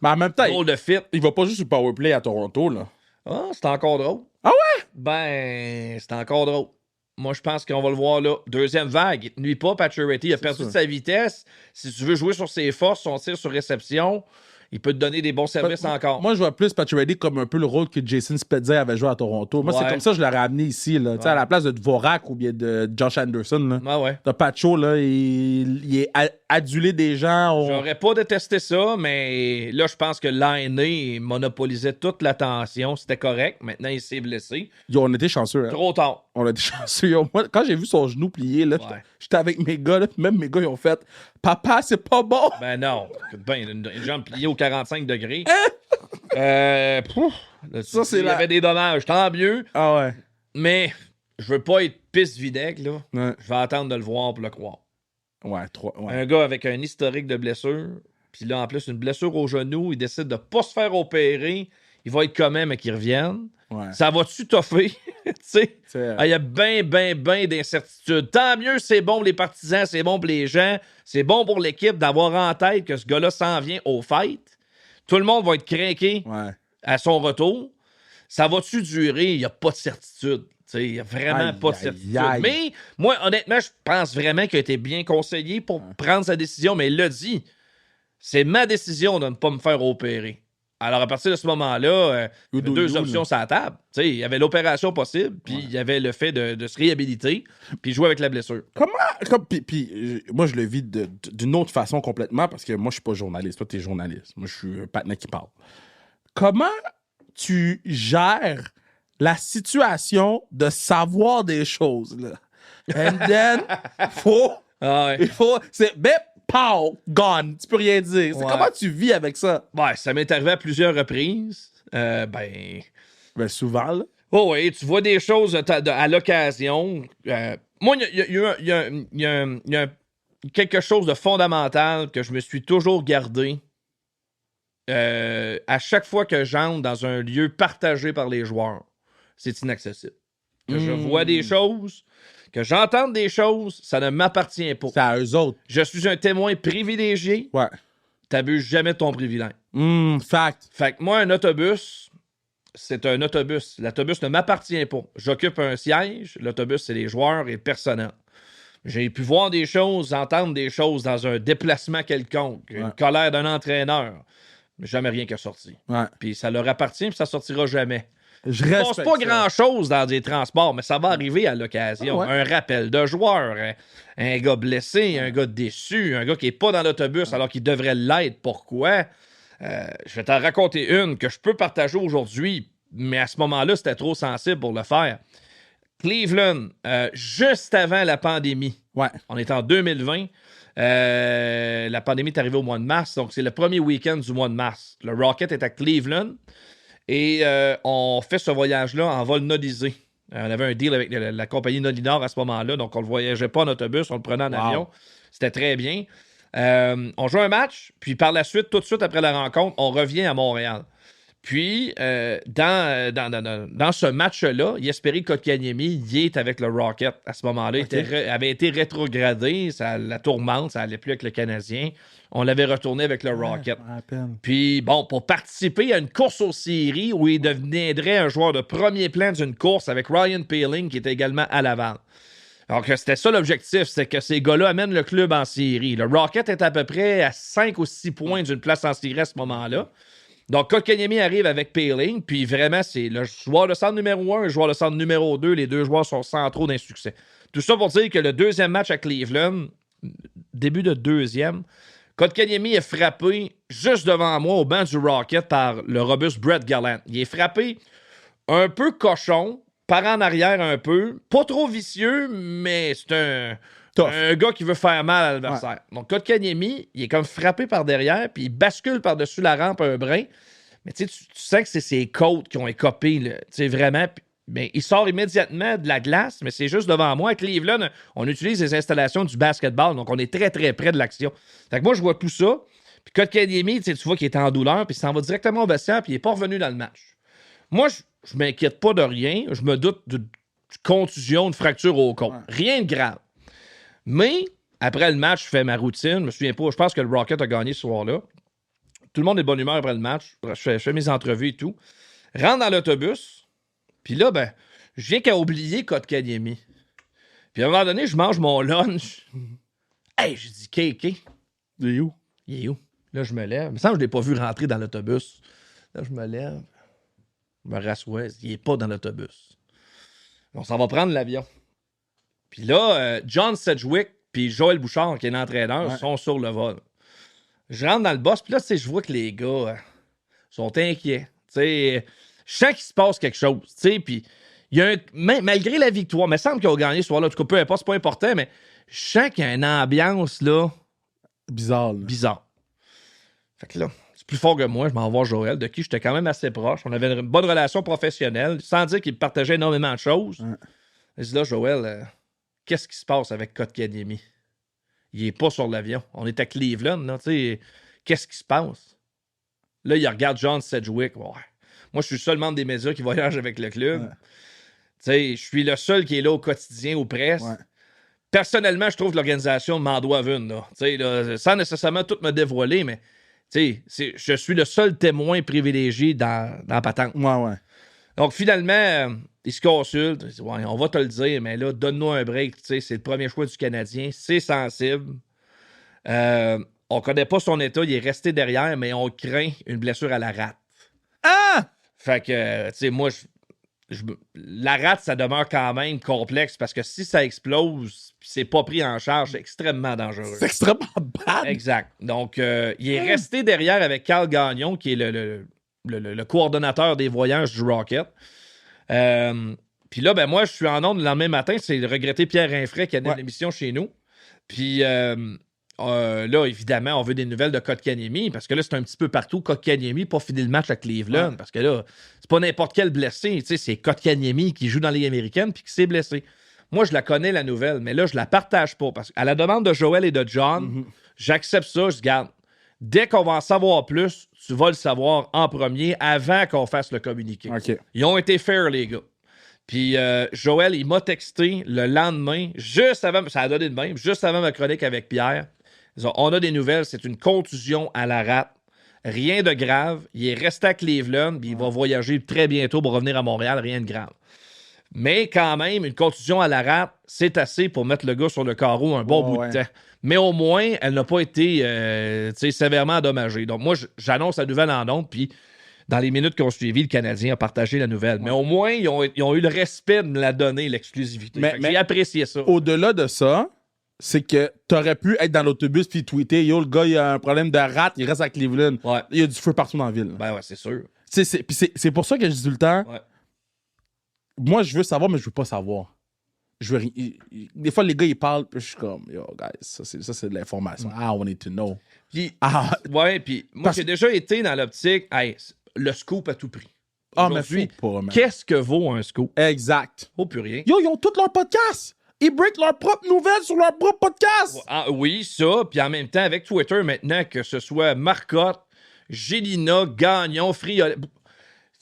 Mais en même temps, Drôle de fit. il va pas juste sur Powerplay à Toronto, là. Ah, c'est encore drôle. Ah ouais? Ben, c'est encore drôle. Moi, je pense qu'on va le voir là. Deuxième vague, il te nuit pas, Pacioretty. Il a perdu sûr. de sa vitesse. Si tu veux jouer sur ses forces, son tir sur réception, il peut te donner des bons services encore. Moi, je vois plus Pacioretty comme un peu le rôle que Jason Spezza avait joué à Toronto. Moi, c'est Ouais. comme ça que je l'aurais amené ici, là. Tu sais, à la place de Dvorak ou bien de Josh Anderson, là. Ah ouais. T'as Pacho, là, il est adulé des gens. J'aurais pas détesté ça, mais là, je pense que Laine monopolisait toute l'attention. C'était correct. Maintenant, il s'est blessé. Yo, on était chanceux, hein. Trop tard. On a été chanceux. Yo, moi, quand j'ai vu son genou plié, là, Ouais. j'étais avec mes gars, là, puis même mes gars, ils ont fait « Papa, c'est pas bon! » Ben non. Ben, une jambe pliée aux 45 degrés. Ça, c'est il y la- avait des dommages. Tant mieux. Ah ouais. Mais je veux pas être pisse videc, là. Ouais, Je vais attendre de le voir pour le croire. ouais, trois, ouais. Un gars avec un historique de blessure, puis là, en plus, une blessure au genou, il décide de pas se faire opérer. Il va être quand même, mais qu'il revienne. Ouais. Ça va-tu toffer? Tu sais? C'est- Il y a ben d'incertitudes. Tant mieux, c'est bon pour les partisans, c'est bon pour les gens, c'est bon pour l'équipe d'avoir en tête que ce gars-là s'en vient au fight. Tout le monde va être craqué Ouais. à son retour. Ça va-tu durer? Il n'y a pas de certitude. Il n'y a vraiment Aïe, pas de aïe, certitude. aïe. Mais moi, honnêtement, je pense vraiment qu'il a été bien conseillé pour prendre sa décision, mais il l'a dit. C'est ma décision de ne pas me faire opérer. Alors, à partir de ce moment-là, il y avait deux options sur la table. Il y avait l'opération possible, puis il y avait le fait de se réhabiliter, puis jouer avec la blessure. Moi, je le vis d'une autre façon complètement parce que moi, je suis pas journaliste. Toi, t'es journaliste. Moi, je suis un patinet qui parle. Comment tu gères la situation de savoir des choses, là? And then, il faut... C'est... Ben, pow! Gone! Tu peux rien dire. C'est Ouais. comment tu vis avec ça? Ouais, ça m'est arrivé à plusieurs reprises. Ben souvent, là. Oh oui, tu vois des choses à l'occasion. Moi, il y a quelque chose de fondamental que je me suis toujours gardé. À chaque fois que j'entre dans un lieu partagé par les joueurs, c'est inaccessible. Que je vois des choses, que j'entende des choses, ça ne m'appartient pas. C'est à eux autres. Je suis un témoin privilégié. Ouais. T'abuses jamais de ton privilège. Fact. Fait que moi, un autobus, c'est un autobus. L'autobus ne m'appartient pas. J'occupe un siège. L'autobus, c'est les joueurs et le personnel. J'ai pu voir des choses, entendre des choses dans un déplacement quelconque, une colère d'un entraîneur. Mais jamais rien qui est sorti. Ouais. Puis ça leur appartient, puis ça sortira jamais. Je Il ne passe respecte pas ça. grand-chose dans des transports, mais ça va arriver à l'occasion. Ah ouais. Un rappel de joueur, un gars blessé, un gars déçu, un gars qui n'est pas dans l'autobus alors qu'il devrait l'être. Pourquoi? Je vais t'en raconter une que je peux partager aujourd'hui, mais à ce moment-là, c'était trop sensible pour le faire. Cleveland, juste avant la pandémie. Ouais. On est en 2020. La pandémie est arrivée au mois de mars, donc c'est le premier week-end du mois de mars. Le Rocket est à Cleveland et on fait ce voyage-là en vol nodisé. On avait un deal avec la compagnie Nolinor à ce moment-là, donc on ne le voyageait pas en autobus, on le prenait en avion. C'était très bien. On joue un match, puis par la suite, tout de suite après la rencontre, on revient à Montréal. Puis, dans ce match-là, Jesperi Kotkaniemi, il est avec le Rocket à ce moment-là. Okay. Il avait été rétrogradé, la tourmente, ça n'allait plus avec le Canadien. On l'avait retourné avec le Rocket. Puis, bon, pour participer à une course aux séries où il deviendrait un joueur de premier plan d'une course avec Ryan Poehling, qui était également à Laval. Donc, c'était ça l'objectif, c'est que ces gars-là amènent le club en série. Le Rocket est à peu près à 5 ou 6 points d'une place en série à ce moment-là. Donc, Kotkaniemi arrive avec Poehling, puis vraiment, c'est le joueur de centre numéro 1 et le joueur de centre numéro 2. Les deux joueurs sont centraux d'un succès. Tout ça pour dire que le deuxième match à Cleveland, début de deuxième, Kotkaniemi est frappé juste devant moi au banc du Rocket par le robuste Brett Gallant. Il est frappé un peu cochon, par en arrière un peu, pas trop vicieux, mais c'est un gars qui veut faire mal à l'adversaire. Ouais. Donc, Kotkaniemi, il est comme frappé par derrière, puis il bascule par-dessus la rampe un brin. Mais tu sens que c'est ses côtes qui ont écopé, tu sais, vraiment. Ben, il sort immédiatement de la glace, mais c'est juste devant moi. À Cleveland, on utilise les installations du basketball, donc on est très, très près de l'action. Fait que moi, je vois tout ça. Puis Kotkaniemi, tu vois qu'il est en douleur, puis il s'en va directement au vestiaire, puis il n'est pas revenu dans le match. Moi, je m'inquiète pas de rien. Je me doute de contusion, de fracture au côte. Ouais. Rien de grave. Mais, après le match, je fais ma routine. Je me souviens pas. Je pense que le Rocket a gagné ce soir-là. Tout le monde est de bonne humeur après le match. Je fais mes entrevues et tout. Rentre dans l'autobus. Puis là, ben, je viens qu'à oublier Kotkaniemi. Puis à un moment donné, je mange mon lunch. Hey, j'ai dit, KK. Il est où? Il est où? Là, je me lève. Il me semble que je ne l'ai pas vu rentrer dans l'autobus. Là, je me lève. Je me rassois. Il n'est pas dans l'autobus. On s'en va prendre l'avion. Puis là, John Sedgwick puis Joël Bouchard, qui est l'entraîneur, sont sur le vol. Je rentre dans le boss, puis là, je vois que les gars sont inquiets. Je sens qu'il se passe quelque chose. Puis il y a malgré la victoire, il me semble qu'ils ont gagné ce soir-là. En tout cas, peu importe, c'est pas important, mais je sens qu'il y a une ambiance là, bizarre. Bizarre. Fait que là, c'est plus fort que moi. Je m'en vais voir Joël, de qui j'étais quand même assez proche. On avait une bonne relation professionnelle, sans dire qu'il partageait énormément de choses. Je dis là, Joël, qu'est-ce qui se passe avec Kotkaniemi? Il n'est pas sur l'avion. On est à Cleveland, là, tu sais. Qu'est-ce qui se passe? Là, il regarde John Sedgwick. Ouais. Moi, je suis le seul membre des médias qui voyage avec le club. Tu sais, je suis le seul qui est là au quotidien, aux presses. Personnellement, je trouve que l'organisation m'en doit une, là. Tu sais, là, sans nécessairement tout me dévoiler, mais tu sais, je suis le seul témoin privilégié dans la patente. Donc, finalement, il se consulte. Il dit, ouais, on va te le dire, mais là, donne-nous un break. Tu sais, c'est le premier choix du Canadien. C'est sensible. On connaît pas son état. Il est resté derrière, mais on craint une blessure à la rate. Ah! Fait que, tu sais, moi, la rate, ça demeure quand même complexe parce que si ça explose puis c'est pas pris en charge, c'est extrêmement dangereux. C'est extrêmement bad. Exact. Donc, il est resté derrière avec Carl Gagnon, qui est le coordonnateur des voyages du Rocket. Puis là, ben moi, je suis en onde le lendemain matin. C'est le regretté Pierre Rinfray qui a donné l'émission chez nous. Puis là, évidemment, on veut des nouvelles de Kotkaniemi parce que là, c'est un petit peu partout. Kotkaniemi, pas fini le match à Cleveland parce que là, c'est pas n'importe quel blessé. Tu sais, c'est Kotkaniemi qui joue dans la Ligue américaine puis qui s'est blessé. Moi, je la connais, la nouvelle, mais là, je la partage pas parce qu'à la demande de Joël et de John, j'accepte ça. Je garde. Dès qu'on va en savoir plus, tu vas le savoir en premier avant qu'on fasse le communiqué. Ils ont été fair, les gars. Puis Joël, il m'a texté le lendemain, juste avant, ça a donné de même, juste avant ma chronique avec Pierre. Ils ont, on a des nouvelles, c'est une contusion à la rate. Rien de grave. Il est resté à Cleveland, puis il va voyager très bientôt pour revenir à Montréal. Rien de grave. Mais quand même, une contusion à la rate, c'est assez pour mettre le gars sur le carreau un bon bout de temps. Mais au moins, elle n'a pas été sévèrement endommagée. Donc moi, j'annonce la nouvelle en ondes, puis dans les minutes qui ont suivi, le Canadien a partagé la nouvelle. Mais au moins, ils ont eu le respect de me la donner, l'exclusivité. Mais j'ai apprécié ça. Au-delà de ça, c'est que t'aurais pu être dans l'autobus puis tweeter « Yo, le gars, il a un problème de rat, il reste à Cleveland. Ouais. Il y a du feu partout dans la ville. » Ben ouais, c'est sûr. Puis c'est pour ça que je dis tout le temps, Ouais. moi, je veux savoir, mais je veux pas savoir. Des fois, les gars, ils parlent, puis je suis comme « Yo, guys, ça, c'est de l'information. I want to know. » Puis, ouais, puis moi, j'ai déjà été dans l'optique, hey, le scoop à tout prix. Ah, mais Aujourd'hui, faut pas, man. qu'est-ce que vaut un scoop? Exact. Vaut plus rien. Yo, ils ont tous leurs podcasts. Ils break leurs propres nouvelles sur leur propre podcast. Ah, oui, ça. Puis en même temps, avec Twitter maintenant, que ce soit Marcotte, Gélina, Gagnon, Friolet.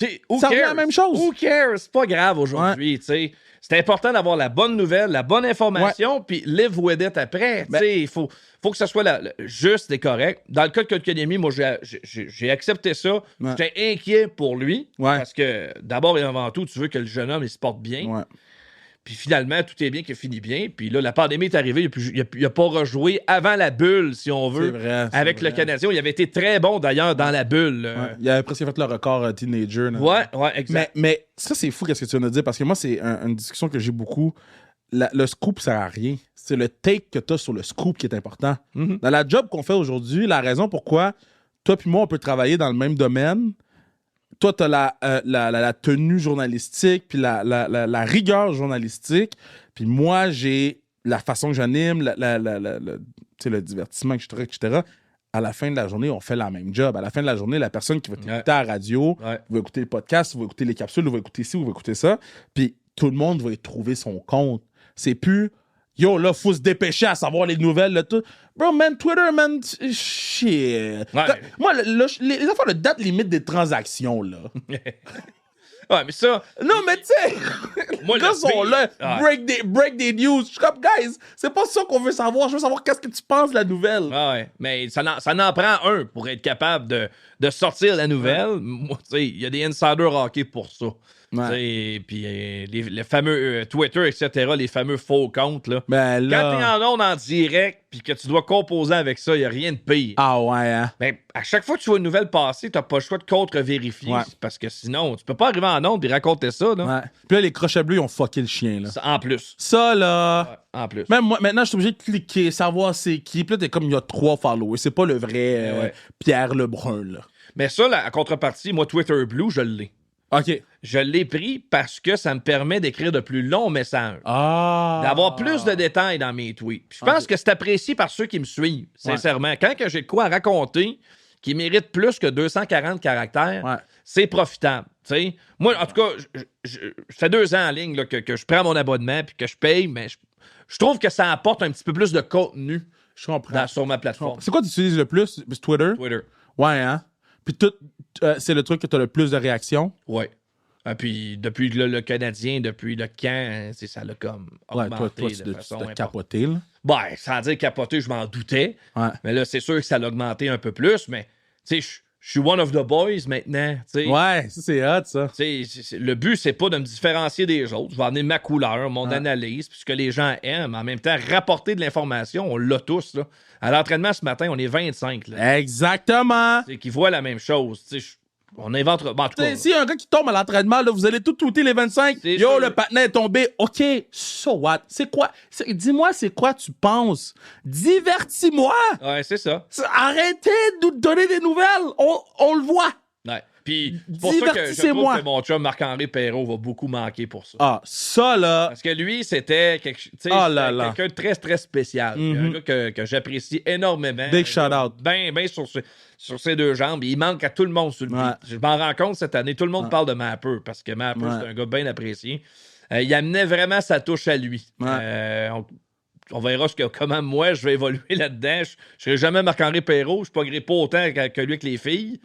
Ça revient à la même chose. Who cares? C'est pas grave aujourd'hui, tu sais. C'est important d'avoir la bonne nouvelle, la bonne information, puis live with it après. Tu sais, il faut que ça soit juste et correct. Dans le cas de Kotkaniemi, moi, j'ai accepté ça. Ouais. J'étais inquiet pour lui, Ouais. parce que d'abord et avant tout, tu veux que le jeune homme il se porte bien. Ouais. Puis finalement, tout est bien qui finit bien. Puis là, la pandémie est arrivée. Il n'a pas rejoué avant la bulle, si on veut. C'est vrai. Avec le Canadien. Il avait été très bon, d'ailleurs, dans la bulle. Ouais. Il avait presque fait le record teenager. Là. Ouais, exact. Mais ça, c'est fou, qu'est-ce que tu viens de dire, parce que moi, c'est une discussion que j'ai beaucoup. Le scoop sert à rien. C'est le take que tu as sur le scoop qui est important. Mhm. Dans la job qu'on fait aujourd'hui, la raison pourquoi toi puis moi, on peut travailler dans le même domaine, toi, tu as la tenue journalistique, puis la rigueur journalistique, puis moi, j'ai la façon que j'anime, le divertissement, etc. À la fin de la journée, on fait la même job. À la fin de la journée, la personne qui va t'écouter à la radio, va écouter le podcast, va écouter les capsules, va écouter ci, ou va écouter ça, puis tout le monde va y trouver son compte. C'est plus... Yo, là, faut se dépêcher à savoir les nouvelles, là, tout. Bro, man, Twitter, man, shit. Ouais. Moi, les affaires de date limite des transactions, là. Ouais, mais ça. Non, mais tu sais, Moi, les gars le sont pire- là, Ouais. break des news. Je suis comme, guys, c'est pas ça qu'on veut savoir. Je veux savoir qu'est-ce que tu penses de la nouvelle. Ouais, mais ça en prend un pour être capable de sortir la nouvelle. Moi, tu sais, il y a des insiders hockey pour ça. Ouais. Puis les fameux Twitter, etc., les fameux faux comptes, là. Ben Quand t'es là... en ondes en direct, puis que tu dois composer avec ça, il n'y a rien de pire. Ah ouais, hein? Ben, à chaque fois que tu vois une nouvelle passer, t'as pas le choix de contre-vérifier. Ouais. Parce que sinon, tu peux pas arriver en ondes et raconter ça, là. Ouais. Puis là, les crochets bleus, ils ont fucké le chien, là. Ça, en plus. Ça, là... Ouais, en plus. Même moi, maintenant, je suis obligé de cliquer, savoir c'est qui. Puis là, t'es comme, il y a 3 followers. C'est pas le vrai Ouais. Pierre Lebrun, là. Mais ça, là, à contrepartie, moi, Twitter Blue, je l'ai. OK. Je l'ai pris parce que ça me permet d'écrire de plus longs messages. Ah! D'avoir plus de détails dans mes tweets. Puis je pense que c'est apprécié par ceux qui me suivent, sincèrement. Quand que j'ai de quoi à raconter qui mérite plus que 240 caractères, c'est profitable. T'sais. Moi, en tout cas, je fais 2 ans en ligne là, que je prends mon abonnement puis que je paye, mais je trouve que ça apporte un petit peu plus de contenu Je comprends. sur ma plateforme. C'est quoi que tu utilises le plus? Twitter? Twitter. Ouais, hein? Puis c'est le truc que tu as le plus de réactions? Ouais. Puis depuis le Canadien, depuis le camp, ça l'a comme augmenté toi, de façon tu capoté, là. Ben, sans dire capoté, je m'en doutais. Ouais. Mais là, c'est sûr que ça l'a augmenté un peu plus. Mais, tu sais, je suis one of the boys maintenant. T'sais. Ouais, ça, c'est hot, ça. Le but, c'est pas de me différencier des autres. Je vais amener ma couleur, mon analyse, puis ce que les gens aiment. En même temps, rapporter de l'information, on l'a tous. Là. À l'entraînement ce matin, on est 25. Là. Exactement. Qui voient la même chose. On inventera. Bon, en tout cas, S'il y a un gars qui tombe à l'entraînement, là, vous allez tout tweeter les 25. C'est Yo, sûr. le patin est tombé. OK, so what? C'est quoi? Dis-moi, c'est quoi tu penses? Divertis-moi! ouais, c'est ça. Arrêtez de nous donner des nouvelles. On le voit. Ouais. Puis, c'est pour ça que je trouve Divertissez-moi. que mon chum Marc-André Perrault va beaucoup manquer pour ça. Ah, ça, là. Parce que lui, c'était Oh là là. quelqu'un de très, très spécial. Un gars que j'apprécie énormément. Big shout-out. Ben sur ses 2 jambes. Il manque à tout le monde sur le beat. Je m'en rends compte cette année. Tout le monde parle de Mapper parce que Mapper, c'est un gars bien apprécié. Il amenait vraiment sa touche à lui. On verra comment moi je vais évoluer là-dedans. Je serai jamais Marc-André Perrault. Je ne pognerai pas autant que lui avec les filles.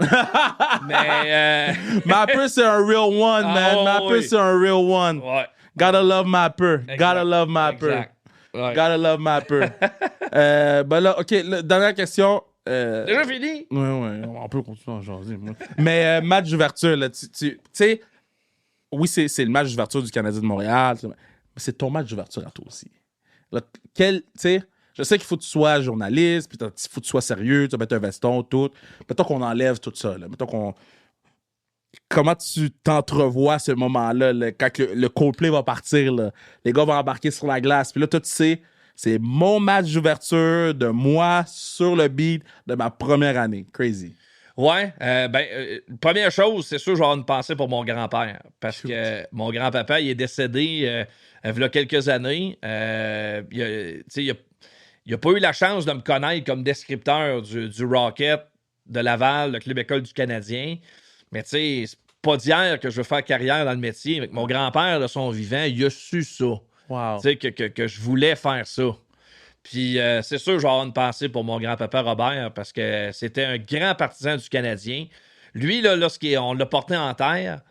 Mais. Mapper, c'est un real one, man. Oh, Mapper, oui. c'est un real one. Ouais. Gotta love Mapper. Exact. Gotta love Mapper. Exact. Ouais. Gotta love Mapper. Ben là, OK, dernière question. Déjà fini? Ouais, on peut continuer à jaser. moi. Mais match d'ouverture, là, tu sais, oui, c'est le match d'ouverture du Canadien de Montréal, mais c'est ton match d'ouverture à toi aussi. Là, tu sais, je sais qu'il faut que tu sois journaliste, puis il faut que tu sois sérieux, tu vas mettre un veston, tout. Mettons qu'on enlève tout ça, là. Mettons qu'on... Comment tu t'entrevois ce moment-là, là, quand le Coldplay va partir, là, les gars vont embarquer sur la glace, puis là, toi, tu sais, C'est mon match d'ouverture de moi sur le beat de ma première année. Crazy. Ouais, première chose, c'est sûr, je vais avoir une pensée pour mon grand-père. Parce que mon grand-papa, il est décédé il y a quelques années. Il n'a pas eu la chance de me connaître comme descripteur du Rocket, de Laval, le club école du Canadien. Mais tu sais, c'est pas d'hier que je veux faire carrière dans le métier. Avec mon grand-père, de son vivant, il a su ça. Wow. Tu sais, que je voulais faire ça. Puis c'est sûr, je vais avoir une pensée pour mon grand-papa Robert parce que c'était un grand partisan du Canadien. Lui, là, lorsqu'on l'a porté en terre,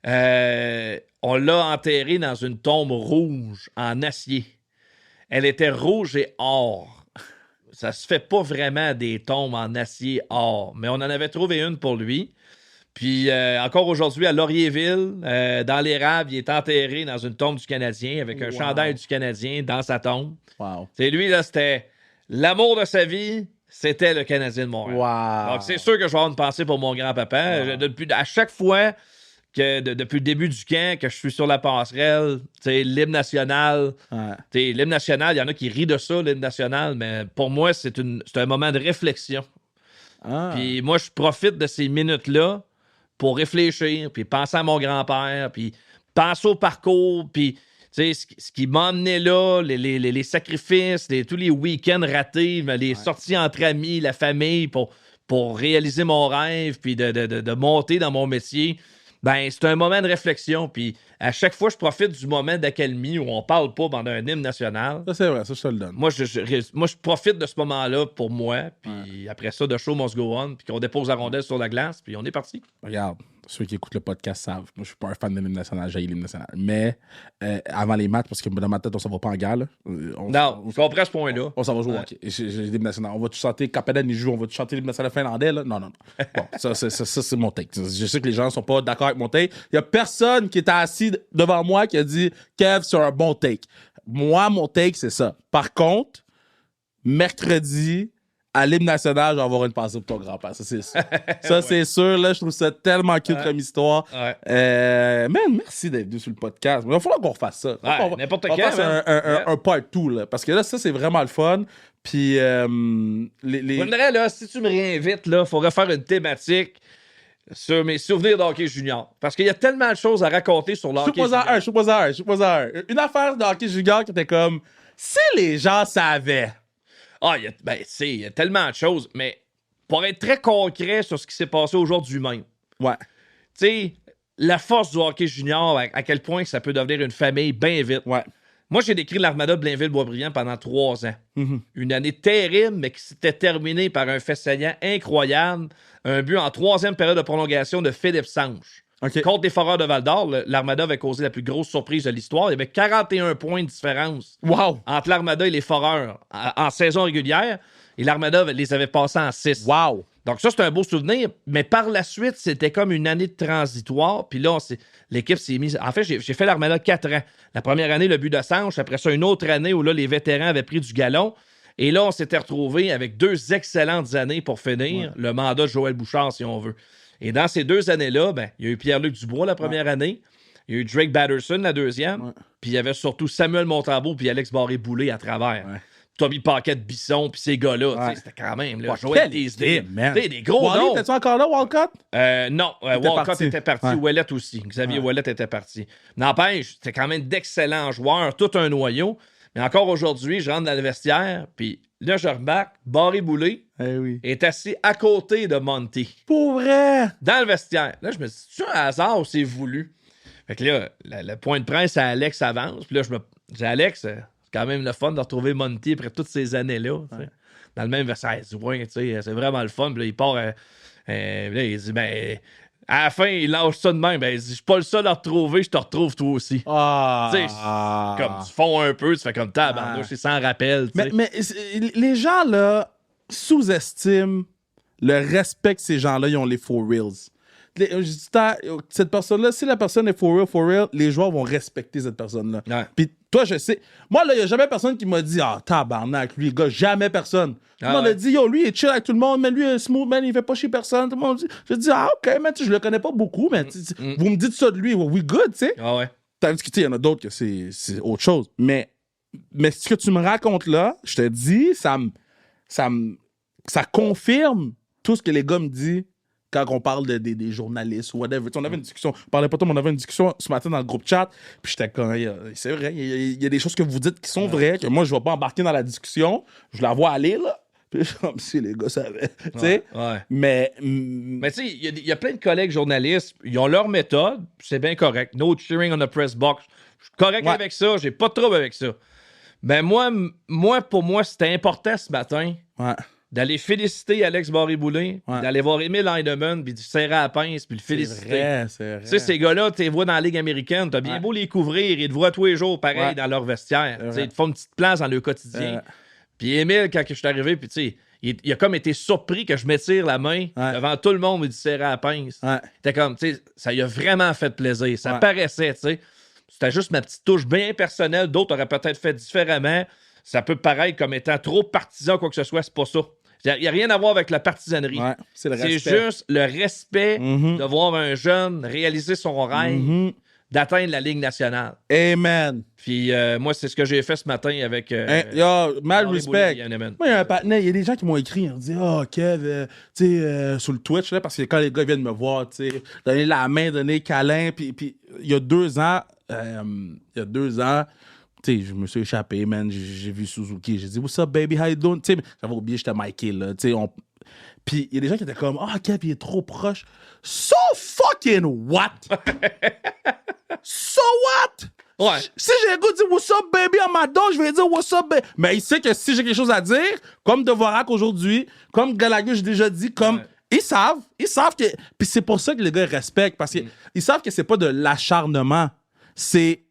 on l'a enterré dans une tombe rouge en acier. Elle était rouge et or. Ça se fait pas vraiment des tombes en acier or, mais on en avait trouvé une pour lui. Puis encore aujourd'hui, à Laurierville, dans l'érable, il est enterré dans une tombe du Canadien avec un chandail du Canadien dans sa tombe. Wow. C'est lui, là, c'était l'amour de sa vie, c'était le Canadien de Montréal. Wow. Donc, c'est sûr que je vais avoir une pensée pour mon grand-papa. Wow. À chaque fois que, depuis le début du camp, que je suis sur la passerelle, l'hymne national, l'hymne national, il y en a qui rient de ça, l'hymne national, mais pour moi, c'est un moment de réflexion. Puis moi, je profite de ces minutes-là pour réfléchir, puis penser à mon grand-père, puis penser au parcours, puis ce qui m'a amené là, les sacrifices, tous les week-ends ratés, les sorties entre amis, la famille, pour réaliser mon rêve, puis de monter dans mon métier, ben c'est un moment de réflexion. Puis à chaque fois, je profite du moment d'accalmie où on parle pas pendant un hymne national. Ça, c'est vrai, ça, je te le donne. Moi, je profite de ce moment-là pour moi, puis après ça, de show must go on, puis qu'on dépose la rondelle sur la glace, puis on est parti. Regarde, ceux qui écoutent le podcast savent, moi, je suis pas un fan de l'hymne national, j'ai l'hymne national. Mais avant les matchs, parce que dans ma tête, on s'en va pas en guerre, là. Non, je comprends ce point-là. On s'en va jouer au hockey. J'ai l'hymne national. On va tout chanter, Kapanen, il joue, on va tout chanter l'hymne national finlandais, là. Non. Bon, ça, c'est mon take. Je sais que les gens sont pas d'accord avec mon take. Il y a personne qui était assis devant moi qui a dit Kev, c'est un bon take. Moi, mon take, c'est ça. Par contre, mercredi, à l'hymne national, je vais avoir une pensée pour ton grand-père. Ça, c'est sûr. Ça, c'est sûr. Là, je trouve ça tellement cute comme histoire. Man, merci d'être venu sur le podcast. Il va falloir qu'on refasse ça. N'importe quand. On fasse un part 2, là. Parce que là, ça, c'est vraiment le fun. Puis, J'aimerais, là, si tu me réinvites, là, il faudrait faire une thématique sur mes souvenirs de hockey junior. Parce qu'il y a tellement de choses à raconter sur le hockey junior. Je suis pas un. Une affaire de hockey junior qui était comme, si les gens savaient. Il y a tellement de choses, mais pour être très concret sur ce qui s'est passé aujourd'hui même. Ouais. Tu sais, la force du hockey junior, à quel point ça peut devenir une famille bien vite. Ouais. Moi, j'ai décrit l'Armada de Blainville-Boisbriand pendant 3 ans. Mm-hmm. Une année terrible, mais qui s'était terminée par un fait saillant incroyable. Un but en 3e période de prolongation de Philippe Sanche. Okay. Contre les Foreurs de Val-d'Or, l'Armada avait causé la plus grosse surprise de l'histoire. Il y avait 41 points de différence entre l'Armada et les Foreurs en saison régulière. Et l'Armada les avait passés en 6. Wow! Donc ça, c'est un beau souvenir. Mais par la suite, c'était comme une année de transitoire. Puis là, l'équipe s'est mise... En fait, j'ai fait l'Armada 4 ans. La première année, le but de Sanche. Après ça, une autre année où là, les vétérans avaient pris du galon. Et là, on s'était retrouvés avec 2 excellentes années pour finir le mandat de Joël Bouchard, si on veut. Et dans ces 2 années-là, il y a eu Pierre-Luc Dubois la première année, il y a eu Drake Batterson la deuxième, puis il y avait surtout Samuel Montembeault puis Alex Barré-Boulay à travers. Tommy Paquette-Bisson puis ces gars-là, c'était quand même là, Joël Teasdale, des gros Wally, noms. t'es-tu encore là, Walcott? Non, Walcott était parti, Ouellet aussi, Xavier Ouellet était parti. N'empêche, c'était quand même d'excellents joueurs, tout un noyau. Mais encore aujourd'hui, je rentre dans le vestiaire, puis là, je remarque, Barré-Boulay est assis à côté de Monty. Pour vrai? Dans le vestiaire. Là, je me dis, c'est un hasard ou c'est voulu? Fait que là, le point de presse à Alex avance. Puis là, je dis, Alex, c'est quand même le fun de retrouver Monty après toutes ces années-là. Dans le même vestiaire. Il dit, c'est vraiment le fun. Puis là, il part. Là, il dit, à la fin, il lâche ça de même. Il dit, je suis pas le seul à te retrouver, je te retrouve toi aussi. Tu sais, comme tu fonds un peu, tu fais comme tabarnouche, c'est sans rappel. Mais les gens, là, sous-estiment le respect que ces gens-là, ils ont les for reals. Cette personne-là, si la personne est for real, les joueurs vont respecter cette personne-là. Puis toi, je sais. Moi, là, il n'y a jamais personne qui m'a dit tabarnak, lui, gars, jamais personne. Tout le monde a dit lui, il est chill avec tout le monde, mais lui, il est smooth, man, il fait pas chier personne. Tout le monde dit. Je dis ok, man, je le connais pas beaucoup, mais vous me dites ça de lui, we good, tu sais. Tandis que, il y en a d'autres que c'est autre chose. Mais Mais ce que tu me racontes là, je te dis, ça confirme tout ce que les gars me disent quand on parle des journalistes ou whatever. Tu sais, on avait une discussion, on parlait pas toi, mais on avait une discussion ce matin dans le groupe chat, puis j'étais comme, c'est vrai, il y a des choses que vous dites qui sont vraies, que moi, je vais pas embarquer dans la discussion, je la vois aller, là. Puis comme si les gars savaient, tu sais. Ouais. Mais tu sais, il y a plein de collègues journalistes, ils ont leur méthode, c'est bien correct. No cheering on the press box. Je suis correct avec ça, j'ai pas de trouble avec ça. Ben pour moi, c'était important ce matin d'aller féliciter Alex Barré-Boulet, d'aller voir Émile Heinemann, puis de serrer à la pince, puis le féliciter. C'est vrai. Tu sais, ces gars-là, tu les vois dans la Ligue américaine, t'as bien beau les couvrir, ils te voient tous les jours pareil dans leur vestiaire. Ils te font une petite place dans leur quotidien. Puis Émile, quand je suis arrivé, puis tu sais, il a comme été surpris que je m'étire la main devant tout le monde, il dit serrer à la pince. T'es comme, tu sais, ça lui a vraiment fait plaisir. Ça paraissait, tu sais. C'était juste ma petite touche bien personnelle. D'autres auraient peut-être fait différemment. Ça peut paraître comme étant trop partisan, quoi que ce soit. C'est pas ça. Il n'y a rien à voir avec la partisanerie. C'est juste le respect de voir un jeune réaliser son rêve d'atteindre la Ligue nationale. Amen. Puis moi, c'est ce que j'ai fait ce matin avec... mad respect. Moi, il y a un partenaire, il y a des gens qui m'ont écrit, ils ont dit « Ah, Kev, tu sais, sur le Twitch, là, parce que quand les gars viennent me voir, tu sais, donner la main, donner le câlin, puis il y a 2 ans, tu sais, je me suis échappé, man, j'ai vu Suzuki, j'ai dit « What's up, baby, how you doing? » Tu sais, j'avais oublié, j'étais Mikey, là, tu sais, Puis il y a des gens qui étaient comme « Ah, Kev, il est trop proche. » So fucking what? So what? Ouais. Si j'ai un gars dit What's up, baby, à ma dent, je vais dire What's up, baby. Mais il sait que si j'ai quelque chose à dire, comme Dvorak aujourd'hui, comme Gallagher, j'ai déjà dit, comme. Ils savent que. Puis c'est pour ça que les gars respectent, parce qu'ils savent que c'est pas de l'acharnement. C'est.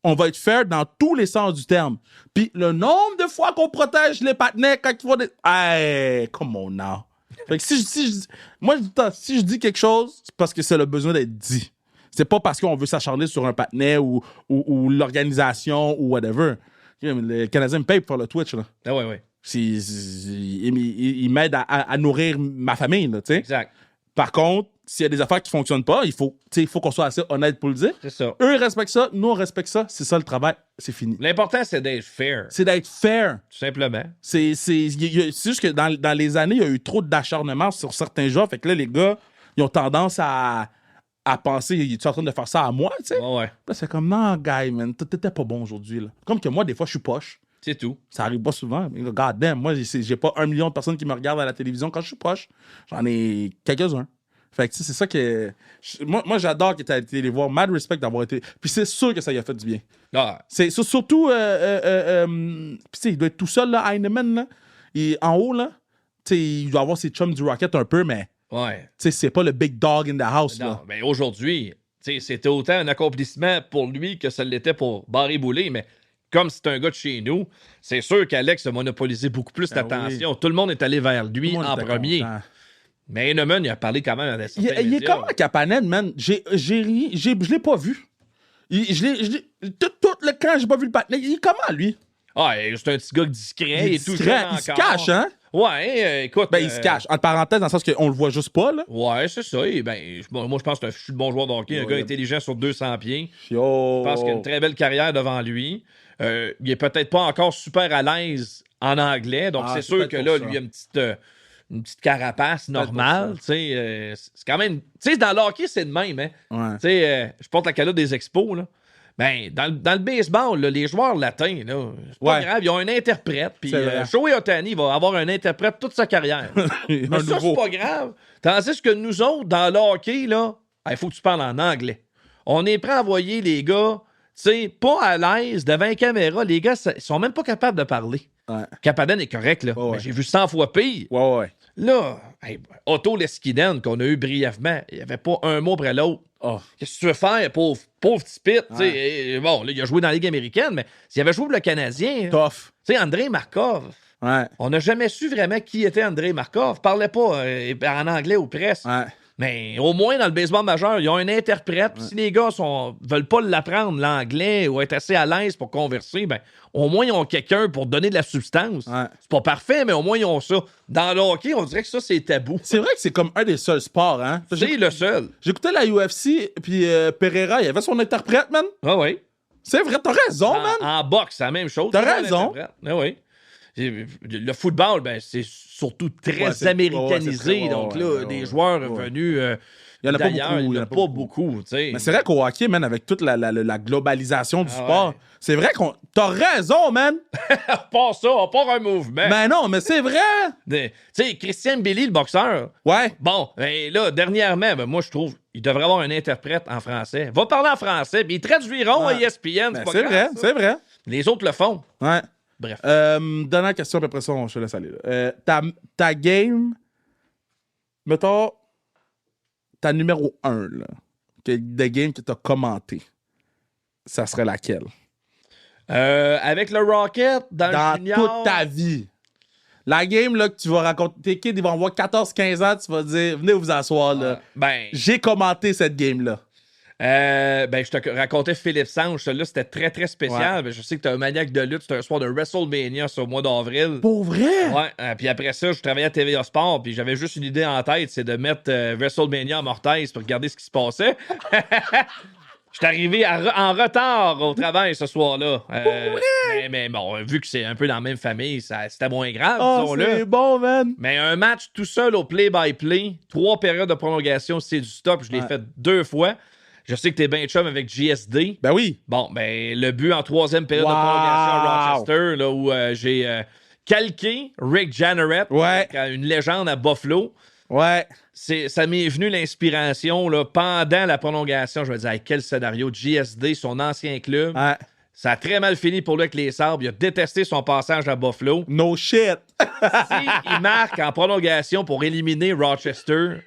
On va être fair dans tous les sens du terme. Puis le nombre de fois qu'on protège les partenaires quand ils font des. Hey, come on now. Fait que si je dis quelque chose, c'est parce que c'est le besoin d'être dit. C'est pas parce qu'on veut s'acharner sur un partenaire ou l'organisation ou whatever. Les Canadiens me payent pour faire le Twitch, là. Ah ouais. Ils m'aident à nourrir ma famille, là, tu sais. Exact. Par contre, s'il y a des affaires qui fonctionnent pas, il faut qu'on soit assez honnête pour le dire. C'est ça. Eux, ils respectent ça. Nous, on respecte ça. C'est ça, le travail. C'est fini. L'important, c'est d'être fair. C'est d'être fair. Tout simplement. C'est juste que dans les années, il y a eu trop d'acharnement sur certains genres. Fait que là, les gars, ils ont tendance à penser, es-tu en train de faire ça à moi, tu sais? Ouais. Là, c'est comme, non, guy, man, t'étais pas bon aujourd'hui, là. Comme que moi, des fois, je suis poche. C'est tout. Ça arrive pas souvent. Mais God damn, moi, j'ai pas 1 million de personnes qui me regardent à la télévision quand je suis poche. J'en ai quelques-uns. Fait que, tu sais, c'est ça que... Moi, j'adore que t'aies été les voir. Mad respect d'avoir été... Puis c'est sûr que ça lui a fait du bien. C'est surtout... Puis tu sais, il doit être tout seul, là, Heinemann, là. En haut, là. Tu sais, il doit avoir ses chums du Rocket un peu, mais... Ouais. Tu sais, c'est pas le big dog in the house, non, là. Mais aujourd'hui, c'était autant un accomplissement pour lui que ça l'était pour Barré-Boulet, mais comme c'est un gars de chez nous, c'est sûr qu'Alex a monopolisé beaucoup plus l'attention. Oui. Tout le monde est allé vers lui en premier. Content. Mais Heinemann, il a parlé quand même à des certains Il est comment Kapanen, man? Je l'ai pas vu. Tout le camp, j'ai pas vu le patin. Il est comment, lui? Ah, c'est un petit gars discret. Il se cache, hein? Ouais, écoute. Ben, il se cache. Entre parenthèses, dans le sens qu'on le voit juste pas, là. Ouais, c'est ça. Et ben, moi, je pense que c'est un bon joueur de hockey. Un gars intelligent sur 200 pieds. Yo. Je pense qu'il a une très belle carrière devant lui. Il est peut-être pas encore super à l'aise en anglais. Donc, c'est sûr que là, lui, il a une petite carapace normale. C'est quand même... Tu sais, dans le hockey, c'est de même. Hein? Ouais. Tu sais, je porte la calotte des expos, là. Ben, dans le baseball, là, les joueurs latins, là, c'est pas grave, ils ont un interprète. Puis Shohei Ohtani va avoir un interprète toute sa carrière. Mais ça, c'est pas grave. Tandis que nous autres, dans le hockey, là, il faut que tu parles en anglais. On est prêt à envoyer les gars, tu sais, pas à l'aise devant une caméra. Les gars, ils sont même pas capables de parler. Ouais. Kapanen est correct, là. Mais j'ai vu 100 fois pire. Ouais. Là, Otto Leskinen, qu'on a eu brièvement, il n'y avait pas un mot après l'autre. Oh. Qu'est-ce que tu veux faire, pauvre petit pit? Bon, là, il a joué dans la Ligue américaine, mais s'il avait joué pour le Canadien... Tough. Tu sais, Andrei Markov. Ouais. On n'a jamais su vraiment qui était Andrei Markov. Parlait pas en anglais aux presse. Ouais. Mais au moins, dans le baseball majeur, ils ont un interprète. Si les gars veulent pas l'apprendre, l'anglais, ou être assez à l'aise pour converser, ben, au moins, ils ont quelqu'un pour donner de la substance. Ouais. C'est pas parfait, mais au moins, ils ont ça. Dans le hockey, on dirait que ça, c'est tabou. C'est vrai que c'est comme un des seuls sports, hein? C'est le seul. J'écoutais la UFC, puis Pereira, il avait son interprète, man. Ah oui. C'est vrai, t'as raison, man. En boxe, c'est la même chose. T'as Toujours raison. l'interprète. Ah oui. Le football, ben, c'est surtout très Ouais, c'est américanisé. très- donc là, ouais, des ouais, joueurs ouais. venus Il y en a pas d'ailleurs, beaucoup, il n'y en a pas beaucoup. Tu sais. Mais c'est vrai qu'au hockey, man, avec toute la globalisation du Ah sport, ouais. c'est vrai qu'on. T'as raison, man! On part ça, on part un mouvement. Mais non, mais c'est vrai! Tu sais, Christian Billy, le boxeur, Ouais. bon, ben là, dernièrement, ben, moi, je trouve il devrait avoir un interprète en français. Va parler en français, puis ils traduiront Ouais. à ESPN. Ben, pas c'est grave, vrai, ça. c'est vrai. Les autres le font. Ouais. Bref. Dernière question, puis après ça, je te laisse aller. Là. Ta game, mettons, ta numéro 1, là, de game que t'as commenté, ça serait laquelle? Avec le Rocket, dans Dans le junior... toute ta vie. La game là, que tu vas raconter, tes kids, ils vont avoir 14-15 ans, tu vas dire, venez vous asseoir, là. Ben, J'ai commenté cette game-là. ben, je te racontais Philippe Sanche. Là, c'était très, très spécial. Ouais. Ben, je sais que t'es un maniaque de lutte. C'était un soir de WrestleMania sur le mois d'avril. Pour vrai? Ouais, puis après ça, je travaillais à TVA Sport, puis j'avais juste une idée en tête, c'est de mettre WrestleMania en mortaise pour regarder ce qui se passait. Je suis arrivé en retard au travail ce soir-là. Mais bon, vu que c'est un peu dans la même famille, c'était moins grave, Oh, disons-le. c'est bon, man. Mais un match tout seul au play-by-play, 3 périodes de prolongation, c'est du stop. Je l'ai fait 2 fois. Je sais que t'es bien chum avec JSD. Ben oui. Bon, ben, le but en 3e période Wow. de prolongation à Rochester, là, où j'ai calqué Rick Janneret, Ouais. une légende à Buffalo. Ouais. Ça m'est venu l'inspiration là, pendant la prolongation. Je me disais, hey, quel scénario. JSD, son ancien club. Ouais. Ça a très mal fini pour lui avec les Sabres. Il a détesté son passage à Buffalo. No shit. S'il marque en prolongation pour éliminer Rochester,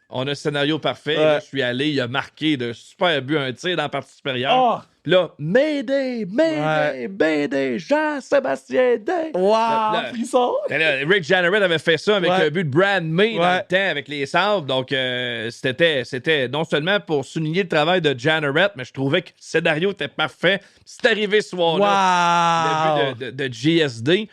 on a le scénario parfait. Ouais. Là, je suis allé, il a marqué de super buts, un tir dans la partie supérieure. Oh. Puis là, Mayday, Mayday, Jean-Sébastien Day. Wow. Là, Frisson. ben là, Rick Janneret avait fait ça avec Ouais. un but de Brad May dans Ouais. le temps avec les Sabres. Donc, c'était non seulement pour souligner le travail de Janneret, mais je trouvais que le scénario était parfait. C'est arrivé ce soir-là, Wow. le but de GSD.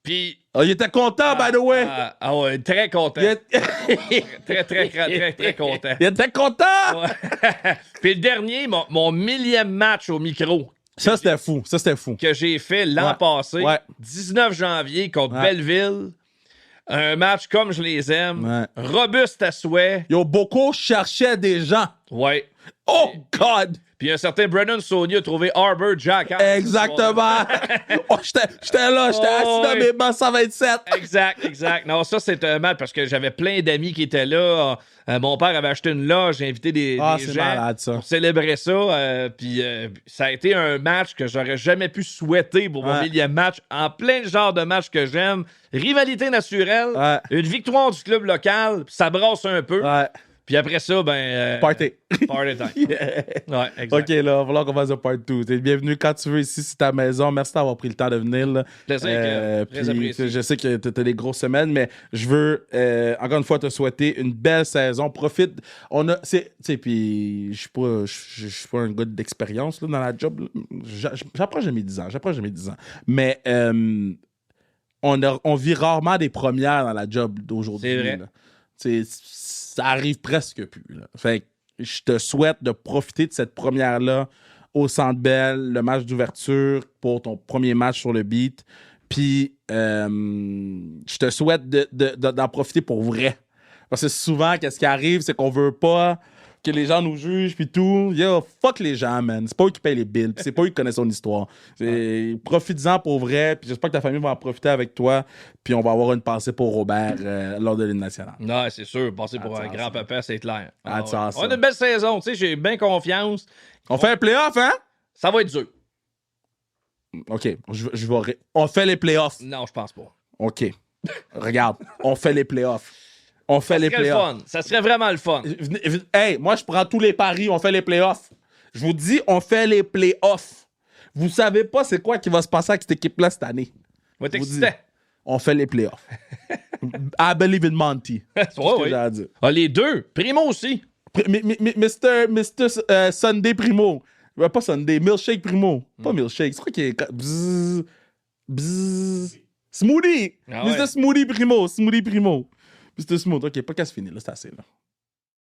Puis, Oh, il était content, by the way. ouais, très content. Il Très content. il était content. Ouais. Puis le dernier, mon 1000e match au micro Ça, c'était fou. Ça, c'était fou. que j'ai fait l'an Ouais. passé, Ouais. 19 janvier contre Ouais. Belleville. Un match comme je les aime, Ouais. robuste à souhait. Yo, beaucoup cherchaient des gens. Ouais. Oh, God. Puis un certain Brennan Saunier a trouvé Arbor Jack. Exactement. Oh, j'étais là. J'étais assis dans ouais. mes bancs 127. Exact. Non, ça, c'est un match parce que j'avais plein d'amis qui étaient là. Mon père avait acheté une loge, j'ai invité des C'est gens malade, ça. pour célébrer ça. Puis ça a été un match que j'aurais jamais pu souhaiter pour mon Ouais. 1000e match. En plein genre de match que j'aime. Rivalité naturelle. Ouais. Une victoire du club local. Puis ça brasse un peu. Ouais. Puis après ça, ben... Party. Party time. Ouais, exact. OK, là, il va falloir qu'on fasse un part 2. T'es bienvenu quand tu veux ici, c'est ta maison. Merci d'avoir pris le temps de venir. Là. Plaisir, très puis, apprécié. je sais que t'as des grosses semaines, mais je veux encore une fois te souhaiter une belle saison. Profite. On a. Tu sais, puis je suis pas un gars d'expérience là, dans la job. Là. J'approche de mes 10 ans. Mais on vit rarement des premières dans la job d'aujourd'hui. C'est vrai. Là. Ça arrive presque plus. Là. Fait que je te souhaite de profiter de cette première-là au Centre Bell, le match d'ouverture pour ton premier match sur le beat. Puis, je te souhaite d'en profiter pour vrai. Parce que souvent, qu'est-ce qui arrive, c'est qu'on veut pas que les gens nous jugent, puis tout. Yo, fuck les gens, man. C'est pas eux qui payent les billes, puis c'est pas eux qui connaissent ton histoire. Profites-en pour vrai, puis j'espère que ta famille va en profiter avec toi, puis on va avoir une pensée pour Robert lors de l'Union nationale. Non, c'est sûr. Passer pour tu un as grand-papa, c'est clair. Ah, tu as ça. On a une belle saison. Tu sais, j'ai bien confiance. On fait un playoff, hein? Ça va être dur. OK, on fait les playoffs. Non, je pense pas. OK. Regarde, on fait les playoffs. On fait Ça les serait le playoffs. fun. Ça serait vraiment le fun. Hey, moi, je prends tous les paris, on fait les playoffs. Je vous dis, on fait les playoffs. Vous savez pas c'est quoi qui va se passer avec cette équipe-là cette année. Moi, Je vous dis, t'excitais. on fait les playoffs. I believe in Monty. C'est ce Ouais, que oui. j'ai à dire. Ah, les deux. Primo aussi. Mr. Sunday Primo. Pas Sunday, Milkshake Primo. Pas Milkshake. C'est quoi qui est. Bzzz. Bzzz. Smoothie. Ah Mr. ouais. Smoothie Primo. Mr. Smooth. OK, pas qu'à se finir, là, c'est assez, là.